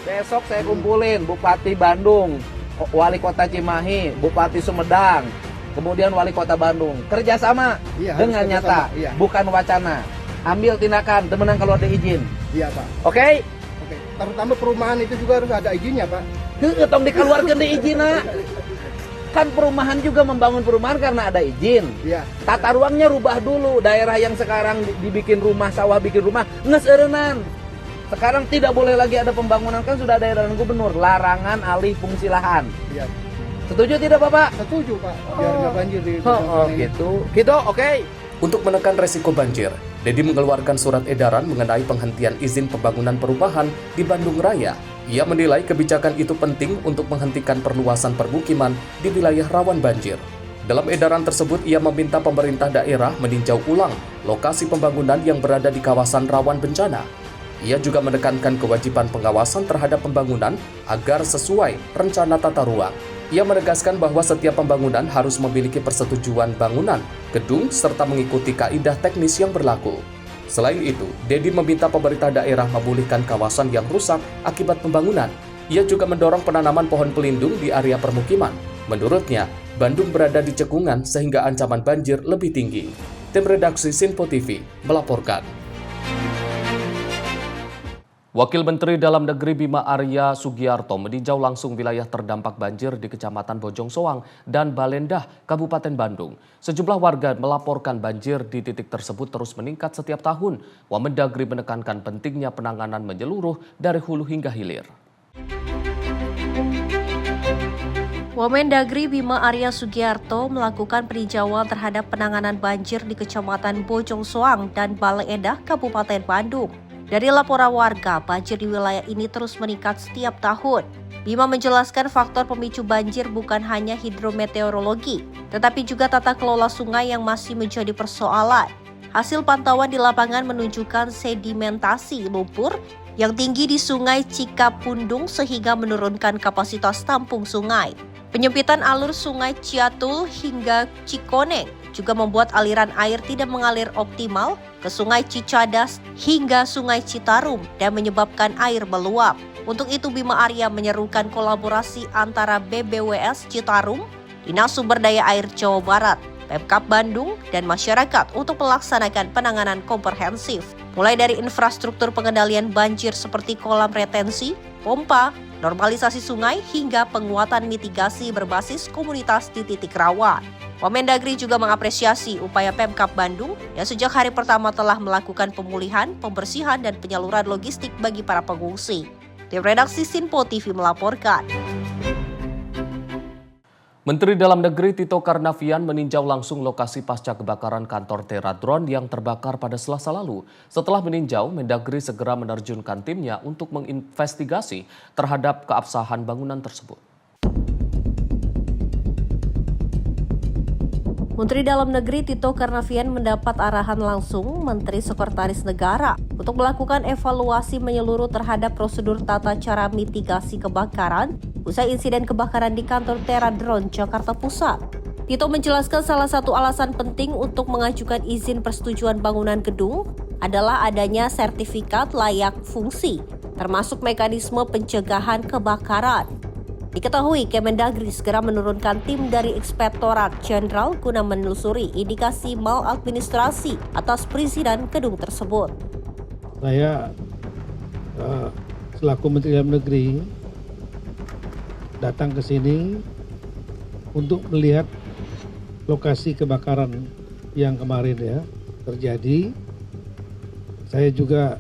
Besok saya kumpulin Bupati Bandung, Wali Kota Cimahi, Bupati Sumedang, kemudian Wali Kota Bandung. Kerjasama dengan nyata, bukan wacana. Ambil tindakan, temenan kalau ada izin. Iya, Pak. Oke? Oke. Terutama perumahan itu juga harus ada izinnya, Pak. Tong dikeluarkan di izin, kan perumahan juga membangun perumahan karena ada izin. Ya. Tata ruangnya rubah dulu. Daerah yang sekarang dibikin rumah, sawah bikin rumah, ngeserenan. Sekarang tidak boleh lagi ada pembangunan, kan sudah ada edaran gubernur, larangan alih fungsi lahan. Ya. Setuju tidak, Bapak? Setuju, Pak. Biar nggak banjir di gitu. Gitu, oke. Untuk menekan resiko banjir, Deddy mengeluarkan surat edaran mengenai penghentian izin pembangunan perumahan di Bandung Raya. Ia menilai kebijakan itu penting untuk menghentikan perluasan permukiman di wilayah rawan banjir. Dalam edaran tersebut, ia meminta pemerintah daerah meninjau ulang lokasi pembangunan yang berada di kawasan rawan bencana. Ia juga menekankan kewajiban pengawasan terhadap pembangunan agar sesuai rencana tata ruang. Ia menegaskan bahwa setiap pembangunan harus memiliki persetujuan bangunan, gedung, serta mengikuti kaidah teknis yang berlaku. Selain itu, Deddy meminta pemerintah daerah memulihkan kawasan yang rusak akibat pembangunan. Ia juga mendorong penanaman pohon pelindung di area permukiman. Menurutnya, Bandung berada di cekungan sehingga ancaman banjir lebih tinggi. Tim redaksi Simpo TV melaporkan. Wakil Menteri Dalam Negeri Bima Arya Sugiarto meninjau langsung wilayah terdampak banjir di Kecamatan Bojong Soang dan Balendah, Kabupaten Bandung. Sejumlah warga melaporkan banjir di titik tersebut terus meningkat setiap tahun. Wamendagri menekankan pentingnya penanganan menyeluruh dari hulu hingga hilir. Wamendagri Bima Arya Sugiarto melakukan peninjauan terhadap penanganan banjir di Kecamatan Bojong Soang dan Balendah, Kabupaten Bandung. Dari laporan warga, banjir di wilayah ini terus meningkat setiap tahun. Bima menjelaskan faktor pemicu banjir bukan hanya hidrometeorologi, tetapi juga tata kelola sungai yang masih menjadi persoalan. Hasil pantauan di lapangan menunjukkan sedimentasi lumpur yang tinggi di Sungai Cikapundung sehingga menurunkan kapasitas tampung sungai. Penyempitan alur Sungai Ciatul hingga Cikoneng juga membuat aliran air tidak mengalir optimal ke Sungai Cicadas hingga Sungai Citarum dan menyebabkan air meluap. Untuk itu Bima Arya menyerukan kolaborasi antara BBWS Citarum, Dinas Sumber Daya Air Jawa Barat, Pemkab Bandung, dan masyarakat untuk melaksanakan penanganan komprehensif, mulai dari infrastruktur pengendalian banjir seperti kolam retensi, pompa, normalisasi sungai, hingga penguatan mitigasi berbasis komunitas di titik rawan. Wamendagri juga mengapresiasi upaya Pemkab Bandung yang sejak hari pertama telah melakukan pemulihan, pembersihan, dan penyaluran logistik bagi para pengungsi. Tim redaksi Simpo TV melaporkan. Menteri Dalam Negeri Tito Karnavian meninjau langsung lokasi pasca kebakaran kantor Teradron yang terbakar pada Selasa lalu. Setelah meninjau, Mendagri segera menerjunkan timnya untuk menginvestigasi terhadap keabsahan bangunan tersebut. Menteri Dalam Negeri Tito Karnavian mendapat arahan langsung Menteri Sekretaris Negara untuk melakukan evaluasi menyeluruh terhadap prosedur tata cara mitigasi kebakaran usai insiden kebakaran di kantor Teradron, Jakarta Pusat. Tito menjelaskan salah satu alasan penting untuk mengajukan izin persetujuan bangunan gedung adalah adanya sertifikat layak fungsi, termasuk mekanisme pencegahan kebakaran. Diketahui Kemendagri segera menurunkan tim dari Inspektorat Jenderal guna menelusuri indikasi maladministrasi atas perizinan gedung tersebut. Saya selaku Menteri Dalam Negeri datang ke sini untuk melihat lokasi kebakaran yang kemarin ya terjadi. Saya juga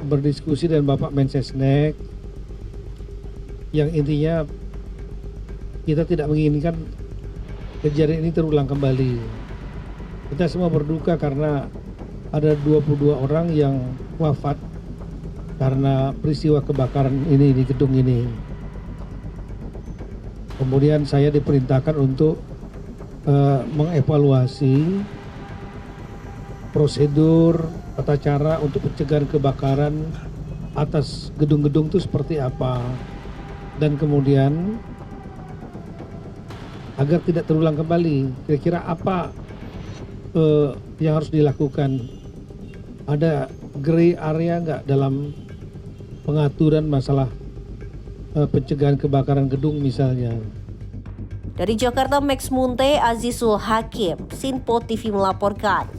berdiskusi dengan Bapak Mensesnek yang intinya kita tidak menginginkan kejadian ini terulang kembali. Kita semua berduka karena ada 22 orang yang wafat karena peristiwa kebakaran ini di gedung ini. Kemudian saya diperintahkan untuk mengevaluasi prosedur tata cara untuk pencegahan kebakaran atas gedung-gedung itu seperti apa. Dan kemudian agar tidak terulang kembali, kira-kira apa yang harus dilakukan? Ada gray area nggak dalam pengaturan masalah pencegahan kebakaran gedung misalnya? Dari Jakarta, Max Munte, Azizul Hakim, Sinpo TV melaporkan.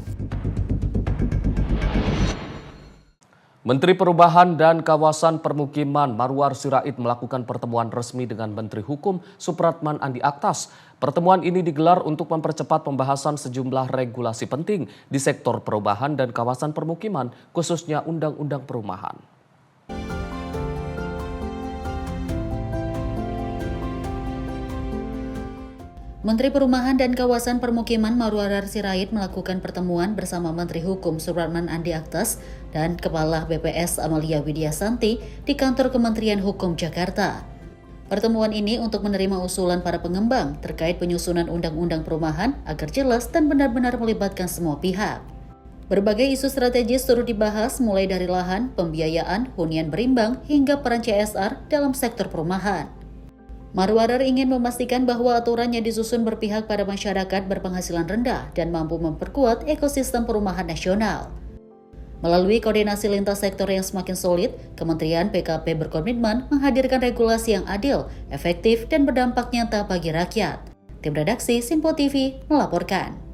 Menteri Perubahan dan Kawasan Permukiman Marwar Sirait melakukan pertemuan resmi dengan Menteri Hukum Supratman Andi Aktas. Pertemuan ini digelar untuk mempercepat pembahasan sejumlah regulasi penting di sektor perubahan dan kawasan permukiman, khususnya Undang-Undang Perumahan. Menteri Perumahan dan Kawasan Permukiman Marwar Sirait melakukan pertemuan bersama Menteri Hukum Supratman Andi Aktas dan Kepala BPS Amalia Widyasanti di kantor Kementerian Hukum Jakarta. Pertemuan ini untuk menerima usulan para pengembang terkait penyusunan Undang-Undang Perumahan agar jelas dan benar-benar melibatkan semua pihak. Berbagai isu strategis turut dibahas mulai dari lahan, pembiayaan, hunian berimbang hingga peran CSR dalam sektor perumahan. Marwar ingin memastikan bahwa aturan yang disusun berpihak pada masyarakat berpenghasilan rendah dan mampu memperkuat ekosistem perumahan nasional. Melalui koordinasi lintas sektor yang semakin solid, Kementerian PKP berkomitmen menghadirkan regulasi yang adil, efektif, dan berdampak nyata bagi rakyat. Tim redaksi Sinpo TV melaporkan.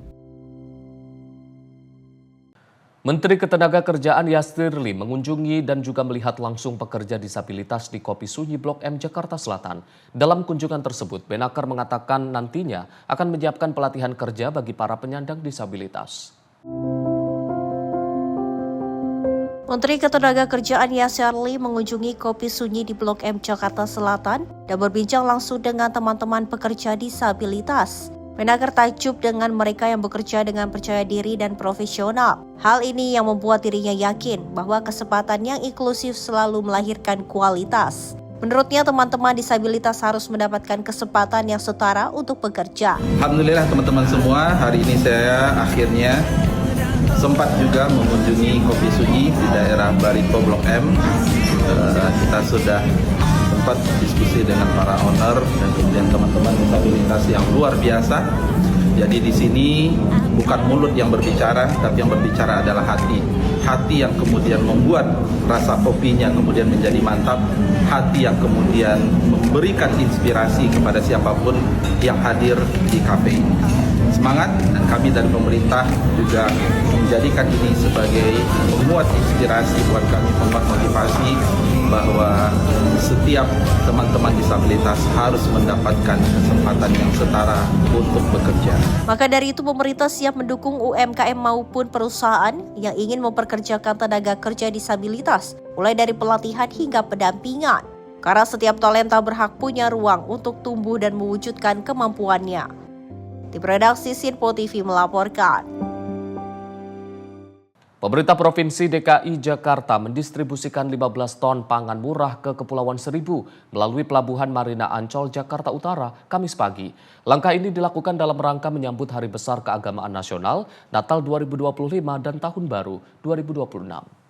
Menteri Ketenagakerjaan Yasirli mengunjungi dan juga melihat langsung pekerja disabilitas di Kopi Sunyi Blok M Jakarta Selatan. Dalam kunjungan tersebut, Menaker mengatakan nantinya akan menyiapkan pelatihan kerja bagi para penyandang disabilitas. Menteri Ketenagakerjaan Yasirli mengunjungi Kopi Sunyi di Blok M Jakarta Selatan dan berbincang langsung dengan teman-teman pekerja disabilitas. Menaker takjub dengan mereka yang bekerja dengan percaya diri dan profesional. Hal ini yang membuat dirinya yakin bahwa kesempatan yang inklusif selalu melahirkan kualitas. Menurutnya, teman-teman disabilitas harus mendapatkan kesempatan yang setara untuk bekerja. Alhamdulillah teman-teman semua, hari ini saya akhirnya sempat juga mengunjungi Kopi Sunyi di daerah Barito Blok M. Kita sudah sempat diskusi dengan para owner dan kemudian teman-teman disabilitas yang luar biasa. Jadi di sini bukan mulut yang berbicara, tapi yang berbicara adalah hati. Hati yang kemudian membuat rasa kopinya kemudian menjadi mantap. Hati yang kemudian memberikan inspirasi kepada siapapun yang hadir di kafe ini. Semangat, dan kami dari pemerintah juga menjadikan ini sebagai memuat inspirasi buat kami, memuat motivasi bahwa setiap teman-teman disabilitas harus mendapatkan kesempatan yang setara untuk bekerja. Maka dari itu pemerintah siap mendukung UMKM maupun perusahaan yang ingin memperkerjakan tenaga kerja disabilitas, mulai dari pelatihan hingga pendampingan. Karena setiap talenta berhak punya ruang untuk tumbuh dan mewujudkan kemampuannya. Tim redaksi Sinpo TV melaporkan. Pemerintah Provinsi DKI Jakarta mendistribusikan 15 ton pangan murah ke Kepulauan Seribu melalui Pelabuhan Marina Ancol, Jakarta Utara, Kamis pagi. Langkah ini dilakukan dalam rangka menyambut Hari Besar Keagamaan Nasional, Natal 2025 dan Tahun Baru 2026.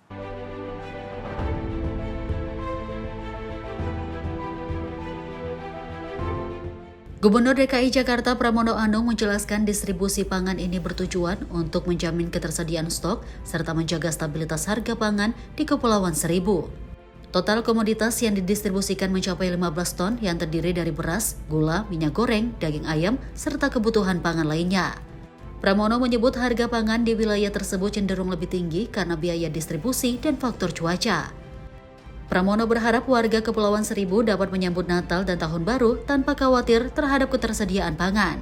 Gubernur DKI Jakarta Pramono Anung menjelaskan distribusi pangan ini bertujuan untuk menjamin ketersediaan stok serta menjaga stabilitas harga pangan di Kepulauan Seribu. Total komoditas yang didistribusikan mencapai 15 ton yang terdiri dari beras, gula, minyak goreng, daging ayam, serta kebutuhan pangan lainnya. Pramono menyebut harga pangan di wilayah tersebut cenderung lebih tinggi karena biaya distribusi dan faktor cuaca. Pramono berharap warga Kepulauan Seribu dapat menyambut Natal dan Tahun Baru tanpa khawatir terhadap ketersediaan pangan.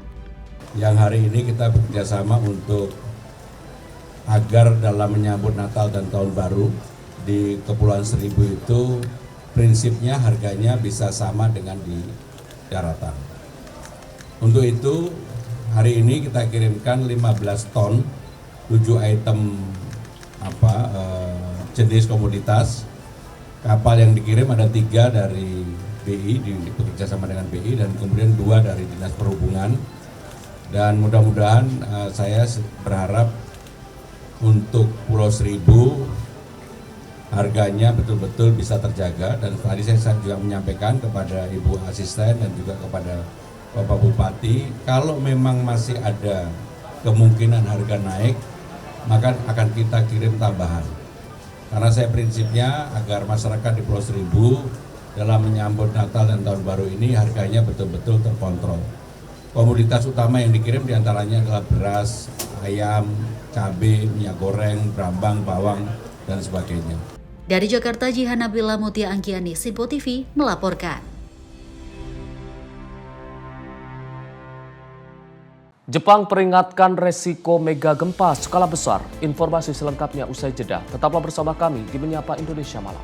Yang hari ini kita bekerjasama untuk agar dalam menyambut Natal dan Tahun Baru di Kepulauan Seribu itu prinsipnya harganya bisa sama dengan di daratan. Untuk itu hari ini kita kirimkan 15 ton 7 item jenis komoditas. Kapal yang dikirim ada 3 dari BI, bekerja sama dengan BI, dan kemudian 2 dari Dinas Perhubungan. Dan mudah-mudahan saya berharap untuk Pulau Seribu harganya betul-betul bisa terjaga. Dan tadi saya juga menyampaikan kepada Ibu Asisten dan juga kepada Bapak Bupati, kalau memang masih ada kemungkinan harga naik, maka akan kita kirim tambahan. Karena saya prinsipnya agar masyarakat di Pulau Seribu dalam menyambut Natal dan Tahun Baru ini harganya betul-betul terkontrol. Komoditas utama yang dikirim diantaranya adalah beras, ayam, cabai, minyak goreng, brambang, bawang, dan sebagainya. Dari Jakarta, Jihan Nabila Mutia Angkiani, Simpo TV, melaporkan. Jepang peringatkan resiko mega gempa skala besar. Informasi selengkapnya usai jeda. Tetaplah bersama kami di Menyapa Indonesia Malam.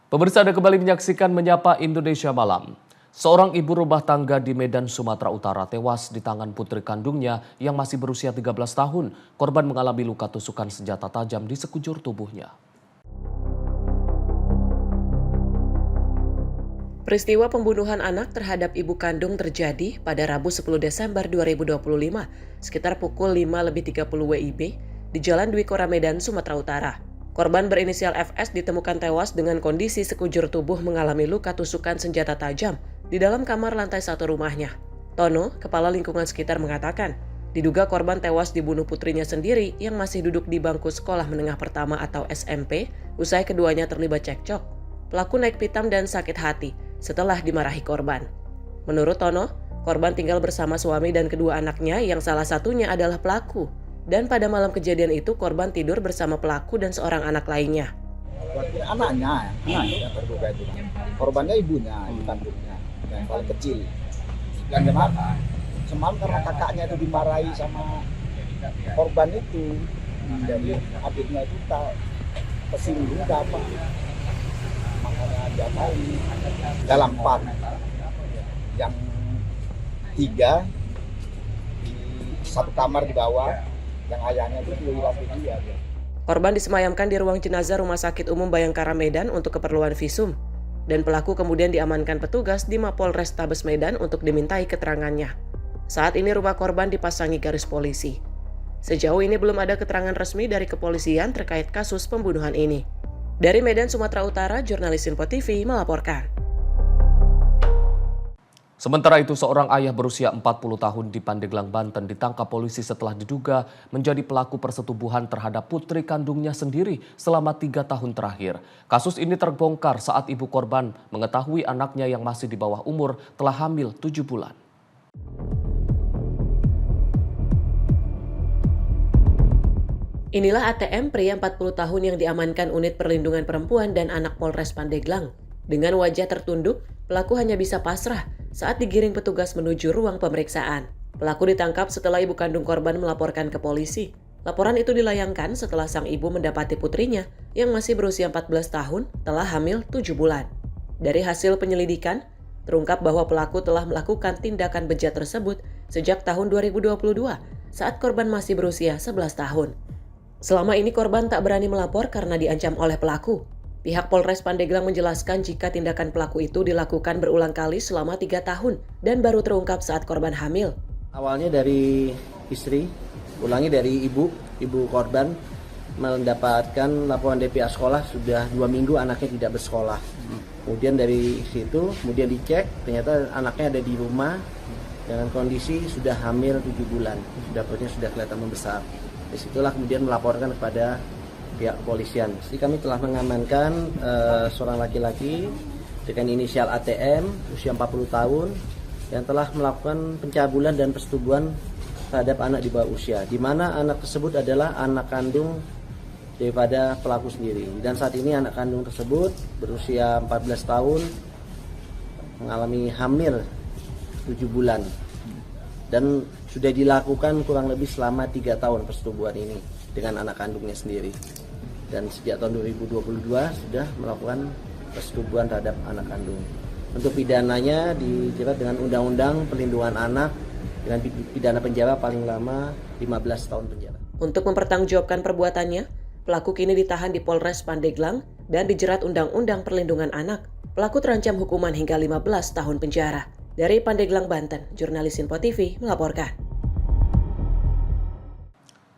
Pemirsa, Anda kembali menyaksikan Menyapa Indonesia Malam. Seorang ibu rumah tangga di Medan, Sumatera Utara tewas di tangan putri kandungnya yang masih berusia 13 tahun. Korban mengalami luka tusukan senjata tajam di sekujur tubuhnya. Peristiwa pembunuhan anak terhadap ibu kandung terjadi pada Rabu 10 Desember 2025 sekitar pukul 5:30 WIB di Jalan Dwi Kora, Medan, Sumatera Utara. Korban berinisial FS ditemukan tewas dengan kondisi sekujur tubuh mengalami luka tusukan senjata tajam di dalam kamar lantai 1 rumahnya. Tono, kepala lingkungan sekitar, mengatakan, diduga korban tewas dibunuh putrinya sendiri yang masih duduk di bangku sekolah menengah pertama atau SMP usai keduanya terlibat cekcok. Pelaku naik pitam dan sakit hati setelah dimarahi korban. Menurut Tono, korban tinggal bersama suami dan kedua anaknya yang salah satunya adalah pelaku. Dan pada malam kejadian itu korban tidur bersama pelaku dan seorang anak lainnya. Anaknya yang terduga itu. Korbannya ibunya, ibu kandungnya, yang paling kecil. Dan semalam karena kakaknya itu dimarahi sama korban itu, jadi adiknya itu tak kesinggung apa, makanya diapain. Dalam 4, yang 3 di satu kamar di bawah. Yang ayahnya itu dia. Korban disemayamkan di ruang jenazah Rumah Sakit Umum Bayangkara Medan untuk keperluan visum. Dan pelaku kemudian diamankan petugas di Mapolres Tabes Medan untuk dimintai keterangannya. Saat ini rumah korban dipasangi garis polisi. Sejauh ini belum ada keterangan resmi dari kepolisian terkait kasus pembunuhan ini. Dari Medan, Sumatera Utara, jurnalis Simpo TV melaporkan. Sementara itu, seorang ayah berusia 40 tahun di Pandeglang, Banten ditangkap polisi setelah diduga menjadi pelaku persetubuhan terhadap putri kandungnya sendiri selama 3 tahun terakhir. Kasus ini terbongkar saat ibu korban mengetahui anaknya yang masih di bawah umur telah hamil 7 bulan. Inilah ATM pria 40 tahun yang diamankan Unit Perlindungan Perempuan dan Anak Polres Pandeglang. Dengan wajah tertunduk, pelaku hanya bisa pasrah saat digiring petugas menuju ruang pemeriksaan. Pelaku ditangkap setelah ibu kandung korban melaporkan ke polisi. Laporan itu dilayangkan setelah sang ibu mendapati putrinya yang masih berusia 14 tahun telah hamil 7 bulan. Dari hasil penyelidikan, terungkap bahwa pelaku telah melakukan tindakan bejat tersebut sejak tahun 2022 saat korban masih berusia 11 tahun. Selama ini korban tak berani melapor karena diancam oleh pelaku. Pihak Polres Pandeglang menjelaskan jika tindakan pelaku itu dilakukan berulang kali selama 3 tahun dan baru terungkap saat korban hamil. Awalnya dari istri, ulangi dari ibu korban mendapatkan laporan DPA sekolah sudah 2 minggu anaknya tidak bersekolah. Kemudian dari situ, kemudian dicek, ternyata anaknya ada di rumah dengan kondisi sudah hamil 7 bulan, perutnya sudah kelihatan membesar. Disitulah kemudian melaporkan kepada pihak kepolisian. Jadi kami telah mengamankan seorang laki-laki dengan inisial ATM, usia 40 tahun, yang telah melakukan pencabulan dan persetubuhan terhadap anak di bawah usia, di mana anak tersebut adalah anak kandung daripada pelaku sendiri. Dan saat ini anak kandung tersebut berusia 14 tahun mengalami hamil 7 bulan dan sudah dilakukan kurang lebih selama 3 tahun persetubuhan ini dengan anak kandungnya sendiri. Dan sejak tahun 2022 sudah melakukan persetubuhan terhadap anak kandung. Untuk pidananya dijerat dengan Undang-Undang Perlindungan Anak dengan pidana penjara paling lama 15 tahun penjara. Untuk mempertanggungjawabkan perbuatannya, pelaku kini ditahan di Polres Pandeglang dan dijerat Undang-Undang Perlindungan Anak. Pelaku terancam hukuman hingga 15 tahun penjara. Dari Pandeglang, Banten, jurnalis Info TV melaporkan.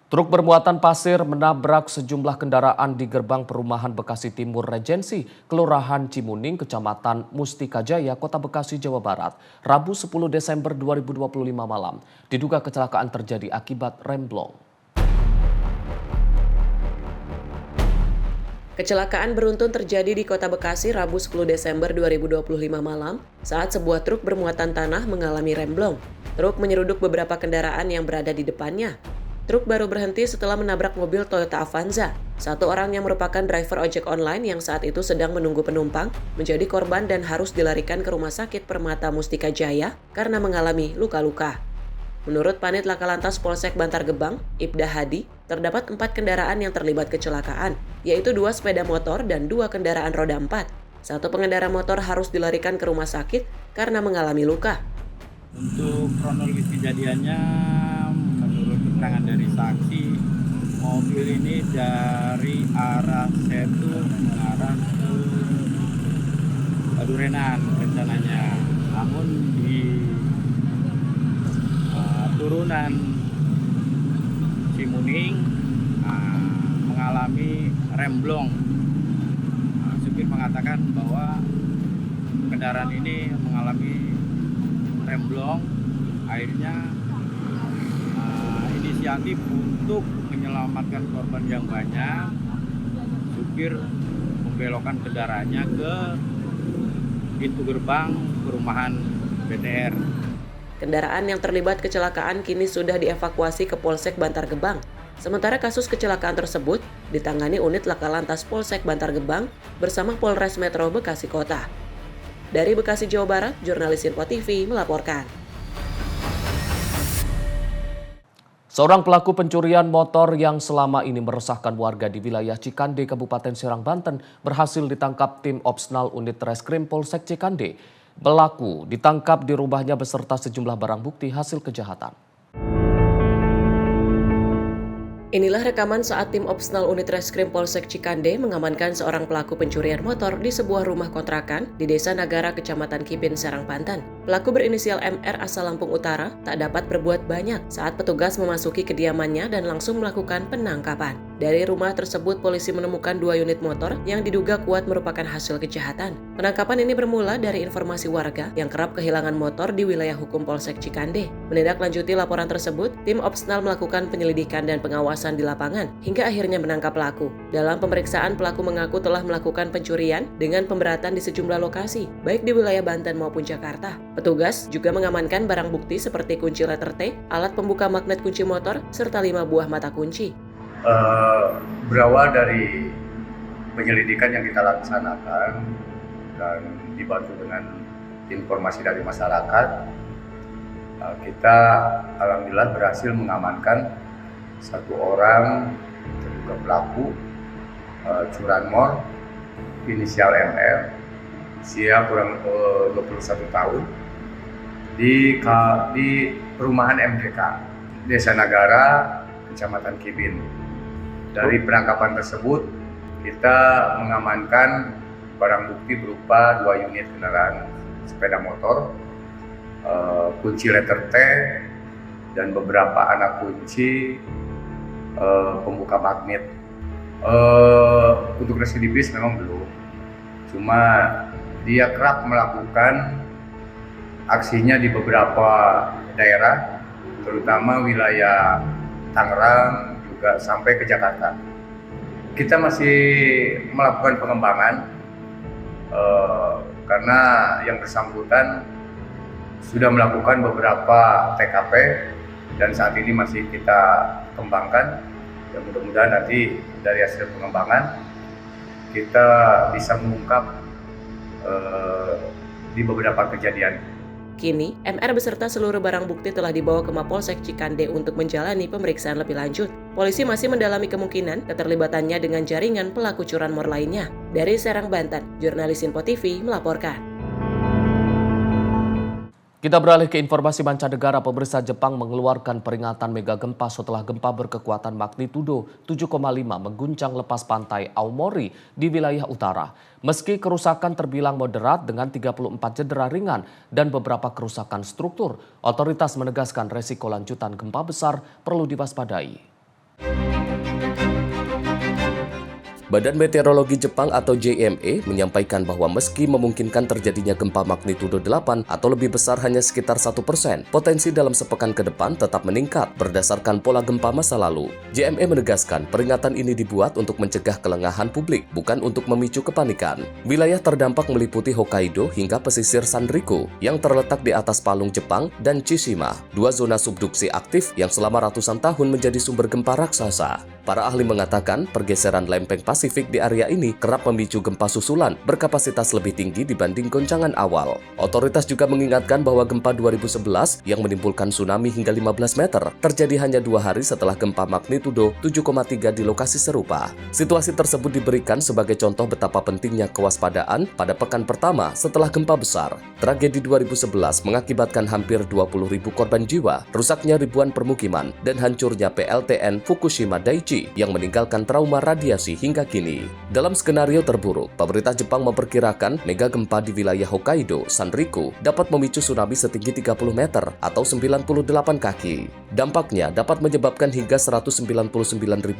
Truk bermuatan pasir menabrak sejumlah kendaraan di gerbang perumahan Bekasi Timur Regensi, Kelurahan Cimuning, Kecamatan Mustika Jaya, Kota Bekasi, Jawa Barat, Rabu 10 Desember 2025 malam. Diduga kecelakaan terjadi akibat remblong. Kecelakaan beruntun terjadi di Kota Bekasi Rabu 10 Desember 2025 malam saat sebuah truk bermuatan tanah mengalami remblong. Truk menyeruduk beberapa kendaraan yang berada di depannya. Truk baru berhenti setelah menabrak mobil Toyota Avanza. Satu orang yang merupakan driver ojek online yang saat itu sedang menunggu penumpang menjadi korban dan harus dilarikan ke Rumah Sakit Permata Mustika Jaya karena mengalami luka-luka. Menurut Panit Lakalantas Polsek Bantar Gebang, Ibda Hadi, terdapat 4 kendaraan yang terlibat kecelakaan, yaitu 2 sepeda motor dan 2 kendaraan roda 4. Satu pengendara motor harus dilarikan ke rumah sakit karena mengalami luka. Untuk kronologis kejadiannya, menurut keterangan dari saksi, mobil ini dari arah Setu mengarah ke Badurenan rencananya. Namun di turunan Cimuning mengalami remblong. Supir mengatakan bahwa kendaraan ini mengalami remblong, akhirnya inisiatif untuk menyelamatkan korban yang banyak, supir membelokkan kendaraannya ke pintu gerbang perumahan BTR. Kendaraan yang terlibat kecelakaan kini sudah dievakuasi ke Polsek Bantar Gebang. Sementara kasus kecelakaan tersebut ditangani unit Lakalantas Polsek Bantar Gebang bersama Polres Metro Bekasi Kota. Dari Bekasi, Jawa Barat, jurnalis Info TV melaporkan. Seorang pelaku pencurian motor yang selama ini meresahkan warga di wilayah Cikande, Kabupaten Serang, Banten berhasil ditangkap tim Opsnal Unit Reskrim Polsek Cikande. Pelaku ditangkap di rumahnya beserta sejumlah barang bukti hasil kejahatan. Inilah rekaman saat tim Opsnal Unit Reskrim Polsek Cikande mengamankan seorang pelaku pencurian motor di sebuah rumah kontrakan di Desa Nagara, Kecamatan Kibin, Serang, Banten. Pelaku berinisial MR asal Lampung Utara tak dapat berbuat banyak saat petugas memasuki kediamannya dan langsung melakukan penangkapan. Dari rumah tersebut, polisi menemukan 2 unit motor yang diduga kuat merupakan hasil kejahatan. Penangkapan ini bermula dari informasi warga yang kerap kehilangan motor di wilayah hukum Polsek Cikande. Menindaklanjuti laporan tersebut, tim Opsnal melakukan penyelidikan dan pengawasan di lapangan hingga akhirnya menangkap pelaku. Dalam pemeriksaan, pelaku mengaku telah melakukan pencurian dengan pemberatan di sejumlah lokasi, baik di wilayah Banten maupun Jakarta. Petugas juga mengamankan barang bukti seperti kunci letter T, alat pembuka magnet kunci motor, serta 5 buah mata kunci. Berawal dari penyelidikan yang kita laksanakan dan dibantu dengan informasi dari masyarakat, kita alhamdulillah berhasil mengamankan 1 orang terduga pelaku curanmor inisial MR usia kurang 21 tahun di perumahan MDK Desa Nagara, Kecamatan Kibin. Dari penangkapan tersebut kita mengamankan barang bukti berupa 2 unit kendaraan sepeda motor, kunci letter T, dan beberapa anak kunci pembuka magnet. Untuk residivis memang belum, cuma dia kerap melakukan aksinya di beberapa daerah, terutama wilayah Tangerang juga sampai ke Jakarta. Kita masih melakukan pengembangan karena yang bersangkutan sudah melakukan beberapa TKP dan saat ini masih kita kembangkan. Ya, mudah-mudahan nanti dari hasil pengembangan kita bisa mengungkap di beberapa kejadian. Kini, MR beserta seluruh barang bukti telah dibawa ke Mapolsek Cikande untuk menjalani pemeriksaan lebih lanjut. Polisi masih mendalami kemungkinan keterlibatannya dengan jaringan pelaku curanmor lainnya. Dari Serang, Banten, jurnalis Info TV melaporkan. Kita beralih ke informasi mancanegara. Pemirsa, Jepang mengeluarkan peringatan mega gempa setelah gempa berkekuatan magnitudo 7,5 mengguncang lepas pantai Aomori di wilayah utara. Meski kerusakan terbilang moderat dengan 34 cedera ringan dan beberapa kerusakan struktur, otoritas menegaskan resiko lanjutan gempa besar perlu diwaspadai. Badan Meteorologi Jepang atau JME menyampaikan bahwa meski memungkinkan terjadinya gempa magnitudo 8 atau lebih besar hanya sekitar 1%, potensi dalam sepekan ke depan tetap meningkat berdasarkan pola gempa masa lalu. JME menegaskan peringatan ini dibuat untuk mencegah kelengahan publik, bukan untuk memicu kepanikan. Wilayah terdampak meliputi Hokkaido hingga pesisir Sanriku yang terletak di atas palung Jepang dan Tsushima, 2 zona subduksi aktif yang selama ratusan tahun menjadi sumber gempa raksasa. Para ahli mengatakan pergeseran lempeng Pasifik di area ini kerap memicu gempa susulan berkapasitas lebih tinggi dibanding goncangan awal. Otoritas juga mengingatkan bahwa gempa 2011 yang menimbulkan tsunami hingga 15 meter terjadi hanya 2 hari setelah gempa magnitudo 7,3 di lokasi serupa. Situasi tersebut diberikan sebagai contoh betapa pentingnya kewaspadaan pada pekan pertama setelah gempa besar. Tragedi 2011 mengakibatkan hampir 20.000 korban jiwa, rusaknya ribuan permukiman, dan hancurnya PLTN Fukushima Daiichi yang meninggalkan trauma radiasi hingga kini. Dalam skenario terburuk, pemerintah Jepang memperkirakan mega gempa di wilayah Hokkaido, Sanriku, dapat memicu tsunami setinggi 30 meter atau 98 kaki. Dampaknya dapat menyebabkan hingga 199.000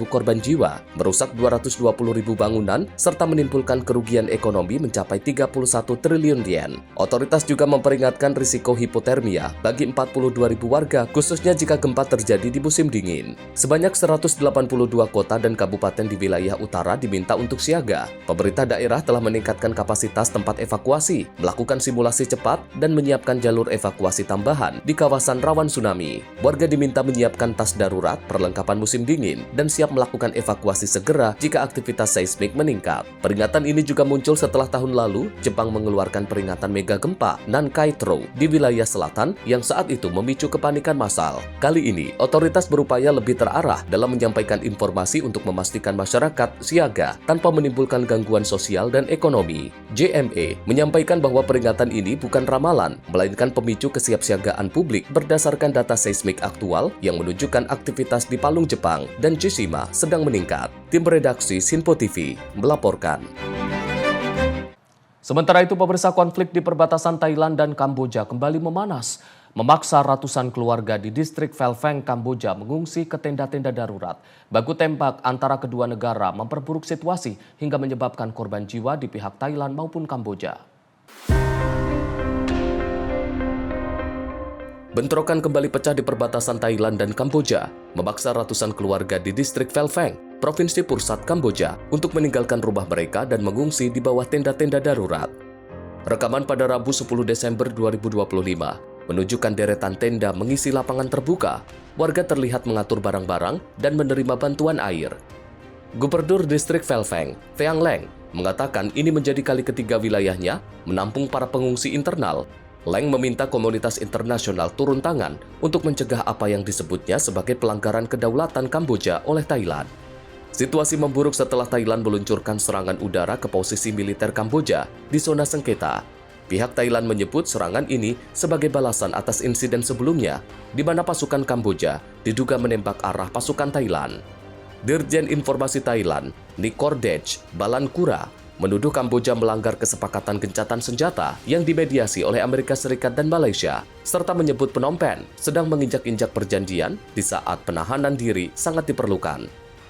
korban jiwa, merusak 220.000 bangunan, serta menimbulkan kerugian ekonomi mencapai 31 triliun yen. Otoritas juga memperingatkan risiko hipotermia bagi 42.000 warga, khususnya jika gempa terjadi di musim dingin. Sebanyak 182 kota dan kabupaten di wilayah utara diminta untuk siaga. Pemerintah daerah telah meningkatkan kapasitas tempat evakuasi, melakukan simulasi cepat, dan menyiapkan jalur evakuasi tambahan di kawasan rawan tsunami. Warga diminta menyiapkan tas darurat, perlengkapan musim dingin, dan siap melakukan evakuasi segera jika aktivitas seismik meningkat. Peringatan ini juga muncul setelah tahun lalu Jepang mengeluarkan peringatan mega gempa Nankai-tro di wilayah selatan yang saat itu memicu kepanikan massal. Kali ini, otoritas berupaya lebih terarah dalam menyampaikan informasi untuk memastikan masyarakat siaga tanpa menimbulkan gangguan sosial dan ekonomi. JME menyampaikan bahwa peringatan ini bukan ramalan, melainkan pemicu kesiapsiagaan publik berdasarkan data seismik aktual yang menunjukkan aktivitas di palung Jepang dan Tsushima sedang meningkat. Tim redaksi Sinpo TV melaporkan. Sementara itu, pemirsa, konflik di perbatasan Thailand dan Kamboja kembali memanas, memaksa ratusan keluarga di distrik Phel-Pheng, Kamboja mengungsi ke tenda-tenda darurat. Baku tembak antara kedua negara memperburuk situasi hingga menyebabkan korban jiwa di pihak Thailand maupun Kamboja. Bentrokan kembali pecah di perbatasan Thailand dan Kamboja, memaksa ratusan keluarga di distrik Phel-Pheng, Provinsi Pursat, Kamboja, untuk meninggalkan rumah mereka dan mengungsi di bawah tenda-tenda darurat. Rekaman pada Rabu 10 Desember 2025 menunjukkan deretan tenda mengisi lapangan terbuka. Warga terlihat mengatur barang-barang dan menerima bantuan air. Gubernur distrik Phel-Pheng, Theang Leng, mengatakan ini menjadi kali ketiga wilayahnya menampung para pengungsi internal. Leng meminta komunitas internasional turun tangan untuk mencegah apa yang disebutnya sebagai pelanggaran kedaulatan Kamboja oleh Thailand. Situasi memburuk setelah Thailand meluncurkan serangan udara ke posisi militer Kamboja di zona sengketa. Pihak Thailand menyebut serangan ini sebagai balasan atas insiden sebelumnya, di mana pasukan Kamboja diduga menembak arah pasukan Thailand. Dirjen Informasi Thailand, Nikordej Balankura, menuduh Kamboja melanggar kesepakatan gencatan senjata yang dimediasi oleh Amerika Serikat dan Malaysia, serta menyebut Phnom Penh sedang menginjak-injak perjanjian di saat penahanan diri sangat diperlukan.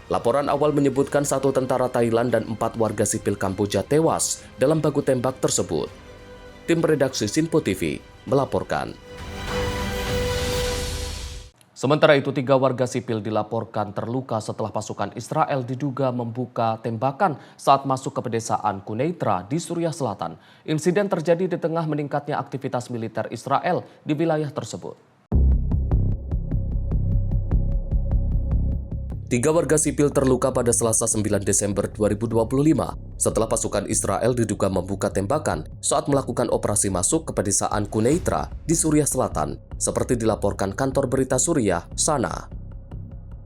Laporan awal menyebutkan 1 tentara Thailand dan 4 warga sipil Kamboja tewas dalam baku tembak tersebut. Tim redaksi Sinpo TV melaporkan. Sementara itu, 3 warga sipil dilaporkan terluka setelah pasukan Israel diduga membuka tembakan saat masuk ke pedesaan Quneitra di Suriah Selatan. Insiden terjadi di tengah meningkatnya aktivitas militer Israel di wilayah tersebut. 3 warga sipil terluka pada Selasa 9 Desember 2025 setelah pasukan Israel diduga membuka tembakan saat melakukan operasi masuk ke pedesaan Quneitra di Suriah Selatan, seperti dilaporkan kantor berita Suriah, Sana.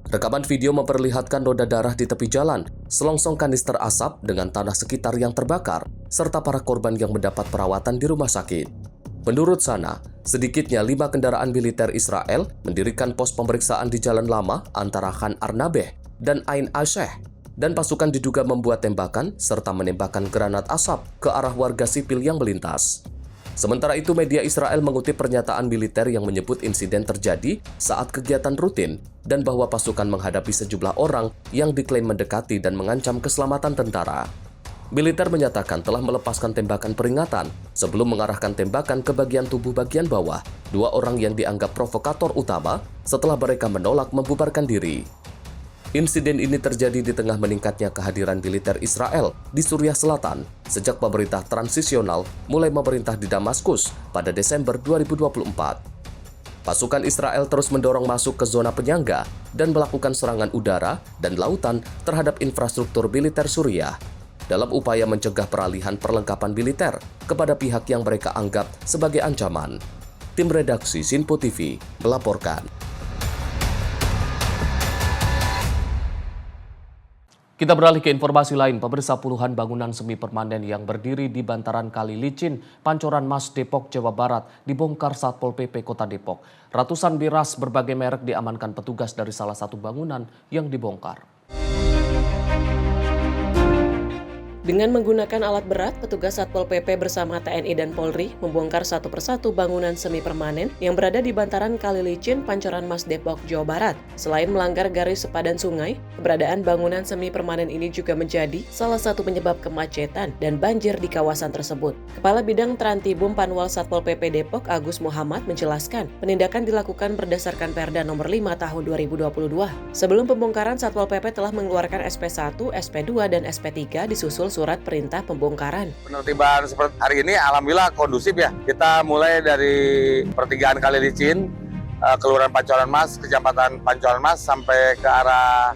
Rekaman video memperlihatkan noda darah di tepi jalan, selongsong kanister asap dengan tanah sekitar yang terbakar, serta para korban yang mendapat perawatan di rumah sakit. Menurut Sana, sedikitnya 5 kendaraan militer Israel mendirikan pos pemeriksaan di jalan lama antara Khan Arnabeh dan Ain Asheh, dan pasukan diduga membuat tembakan serta menembakkan granat asap ke arah warga sipil yang melintas. Sementara itu, media Israel mengutip pernyataan militer yang menyebut insiden terjadi saat kegiatan rutin dan bahwa pasukan menghadapi sejumlah orang yang diklaim mendekati dan mengancam keselamatan tentara. Militer menyatakan telah melepaskan tembakan peringatan sebelum mengarahkan tembakan ke bagian tubuh bagian bawah 2 orang yang dianggap provokator utama setelah mereka menolak membubarkan diri. Insiden ini terjadi di tengah meningkatnya kehadiran militer Israel di Suriah Selatan sejak pemerintah transisional mulai memerintah di Damaskus pada Desember 2024. Pasukan Israel terus mendorong masuk ke zona penyangga dan melakukan serangan udara dan lautan terhadap infrastruktur militer Suriah dalam upaya mencegah peralihan perlengkapan militer kepada pihak yang mereka anggap sebagai ancaman. Tim redaksi Sinpo TV melaporkan. Kita beralih ke informasi lain. Pemirsa, puluhan bangunan semi permanen yang berdiri di bantaran Kali Licin, Pancoran Mas, Depok, Jawa Barat dibongkar Satpol PP Kota Depok. Ratusan miras berbagai merek diamankan petugas dari salah satu bangunan yang dibongkar. Dengan menggunakan alat berat, petugas Satpol PP bersama TNI dan Polri membongkar satu persatu bangunan semi permanen yang berada di bantaran Kali Licin, Pancoran Mas, Depok, Jawa Barat. Selain melanggar garis sepadan sungai, keberadaan bangunan semi permanen ini juga menjadi salah satu penyebab kemacetan dan banjir di kawasan tersebut. Kepala Bidang Trantibum Panwal Satpol PP Depok, Agus Muhammad, menjelaskan penindakan dilakukan berdasarkan Perda Nomor 5 Tahun 2022. Sebelum pembongkaran, Satpol PP telah mengeluarkan SP1, SP2, dan SP3 disusul surat perintah pembongkaran. Penertiban seperti hari ini alhamdulillah kondusif ya. Kita mulai dari pertigaan Kali Licin, Kelurahan Pancoran Mas, Kecamatan Pancoran Mas sampai ke arah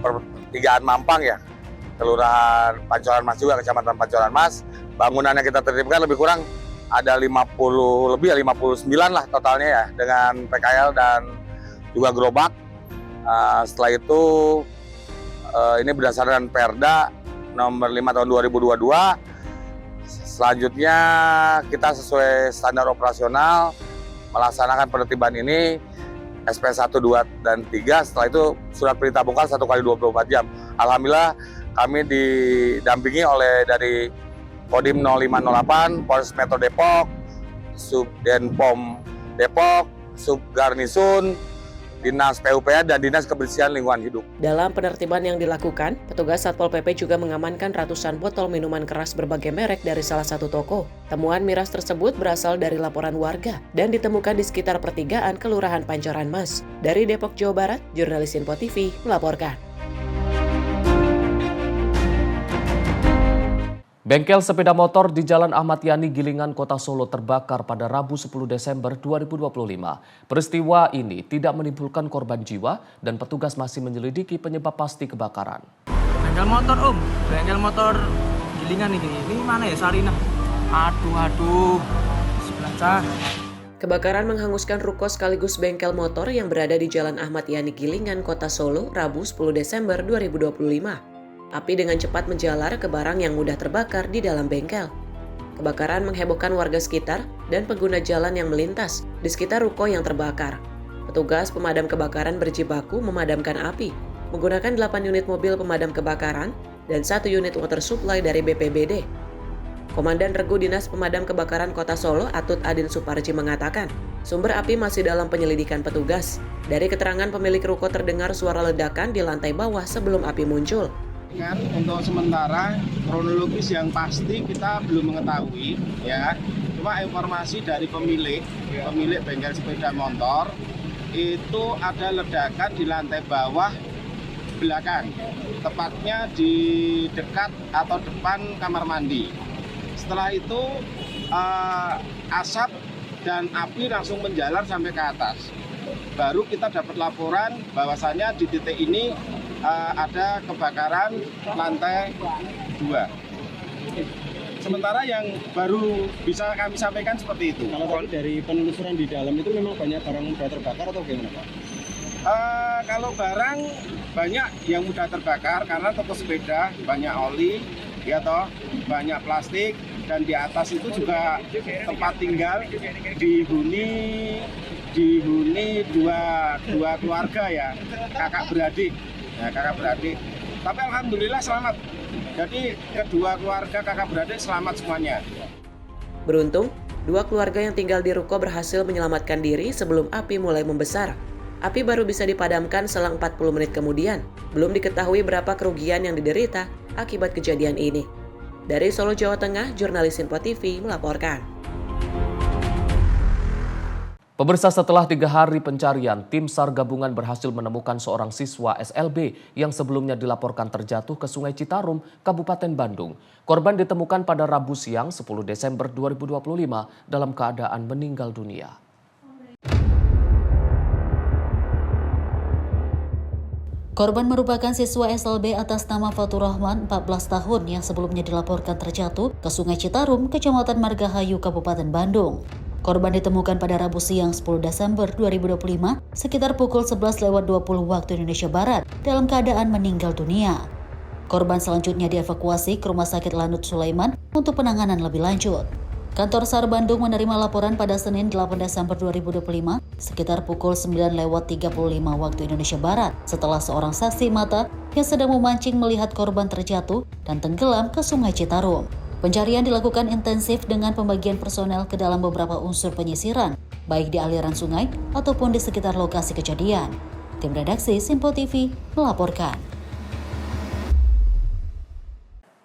pertigaan Mampang ya. Kelurahan Pancoran Mas juga, Kecamatan Pancoran Mas. Bangunan yang kita tertibkan lebih kurang ada 59 lah totalnya ya, dengan PKL dan juga gerobak. Setelah itu ini berdasarkan Perda Nomor 5 Tahun 2022. Selanjutnya kita sesuai standar operasional melaksanakan penertiban ini SP1, 2, dan 3. Setelah itu surat perintah bongkar 1 kali 24 jam. Alhamdulillah kami didampingi oleh dari Kodim 0508, Polres Metro Depok, Subdenpom Depok, Subgarnisun, Dinas PUPA, dan Dinas Kebersihan Lingkungan Hidup. Dalam penertiban yang dilakukan, petugas Satpol PP juga mengamankan ratusan botol minuman keras berbagai merek dari salah satu toko. Temuan miras tersebut berasal dari laporan warga dan ditemukan di sekitar pertigaan Kelurahan Pancoran Mas. Dari Depok, Jawa Barat, jurnalis Sinpo TV melaporkan. Bengkel sepeda motor di Jalan Ahmad Yani, Gilingan, Kota Solo terbakar pada Rabu 10 Desember 2025. Peristiwa ini tidak menimbulkan korban jiwa dan petugas masih menyelidiki penyebab pasti kebakaran. Bengkel motor, Om. Bengkel motor Gilingan ini mana ya, Sarinah? Aduh. Sebelah cah. Kebakaran menghanguskan ruko sekaligus bengkel motor yang berada di Jalan Ahmad Yani Gilingan, Kota Solo, Rabu 10 Desember 2025. Api dengan cepat menjalar ke barang yang mudah terbakar di dalam bengkel. Kebakaran menghebohkan warga sekitar dan pengguna jalan yang melintas di sekitar ruko yang terbakar. Petugas pemadam kebakaran berjibaku memadamkan api, menggunakan 8 unit mobil pemadam kebakaran dan 1 unit water supply dari BPBD. Komandan Regu Dinas Pemadam Kebakaran Kota Solo, Atut Adin Suparji mengatakan, sumber api masih dalam penyelidikan petugas. Dari keterangan pemilik ruko terdengar suara ledakan di lantai bawah sebelum api muncul. Untuk sementara kronologis yang pasti kita belum mengetahui, ya. Cuma informasi dari pemilik bengkel sepeda motor itu ada ledakan di lantai bawah belakang, tepatnya di dekat atau depan kamar mandi. Setelah itu asap dan api langsung menjalar sampai ke atas. Baru kita dapat laporan bahwasannya di titik ini ada kebakaran lantai 2. Sementara yang baru bisa kami sampaikan seperti itu. Kalau dari penelusuran di dalam itu memang banyak barang mudah terbakar atau gimana Pak? Kalau barang banyak yang mudah terbakar karena toko sepeda banyak oli, ya toh, banyak plastik, dan di atas itu juga tempat tinggal dihuni dua keluarga, ya, kakak beradik. Tapi alhamdulillah selamat. Jadi kedua keluarga kakak beradik selamat semuanya. Beruntung, 2 keluarga yang tinggal di ruko berhasil menyelamatkan diri sebelum api mulai membesar. Api baru bisa dipadamkan selang 40 menit kemudian. Belum diketahui berapa kerugian yang diderita akibat kejadian ini. Dari Solo, Jawa Tengah, jurnalis Info TV melaporkan. Pemirsa, setelah 3 hari pencarian, tim SAR gabungan berhasil menemukan seorang siswa SLB yang sebelumnya dilaporkan terjatuh ke Sungai Citarum, Kabupaten Bandung. Korban ditemukan pada Rabu siang 10 Desember 2025 dalam keadaan meninggal dunia. Korban merupakan siswa SLB atas nama Fatur Rahman, 14 tahun yang sebelumnya dilaporkan terjatuh ke Sungai Citarum, Kecamatan Margahayu, Kabupaten Bandung. Korban ditemukan pada Rabu siang 10 Desember 2025 sekitar pukul 11.20 waktu Indonesia Barat dalam keadaan meninggal dunia. Korban selanjutnya dievakuasi ke Rumah Sakit Lanut Sulaiman untuk penanganan lebih lanjut. Kantor SAR Bandung menerima laporan pada Senin 8 Desember 2025 sekitar pukul 9.35 waktu Indonesia Barat setelah seorang saksi mata yang sedang memancing melihat korban terjatuh dan tenggelam ke Sungai Citarum. Pencarian dilakukan intensif dengan pembagian personel ke dalam beberapa unsur penyisiran, baik di aliran sungai ataupun di sekitar lokasi kejadian. Tim redaksi Simpo TV melaporkan.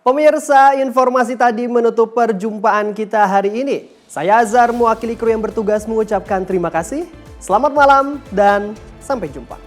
Pemirsa, informasi tadi menutup perjumpaan kita hari ini. Saya Azhar, mewakili kru yang bertugas mengucapkan terima kasih. Selamat malam dan sampai jumpa.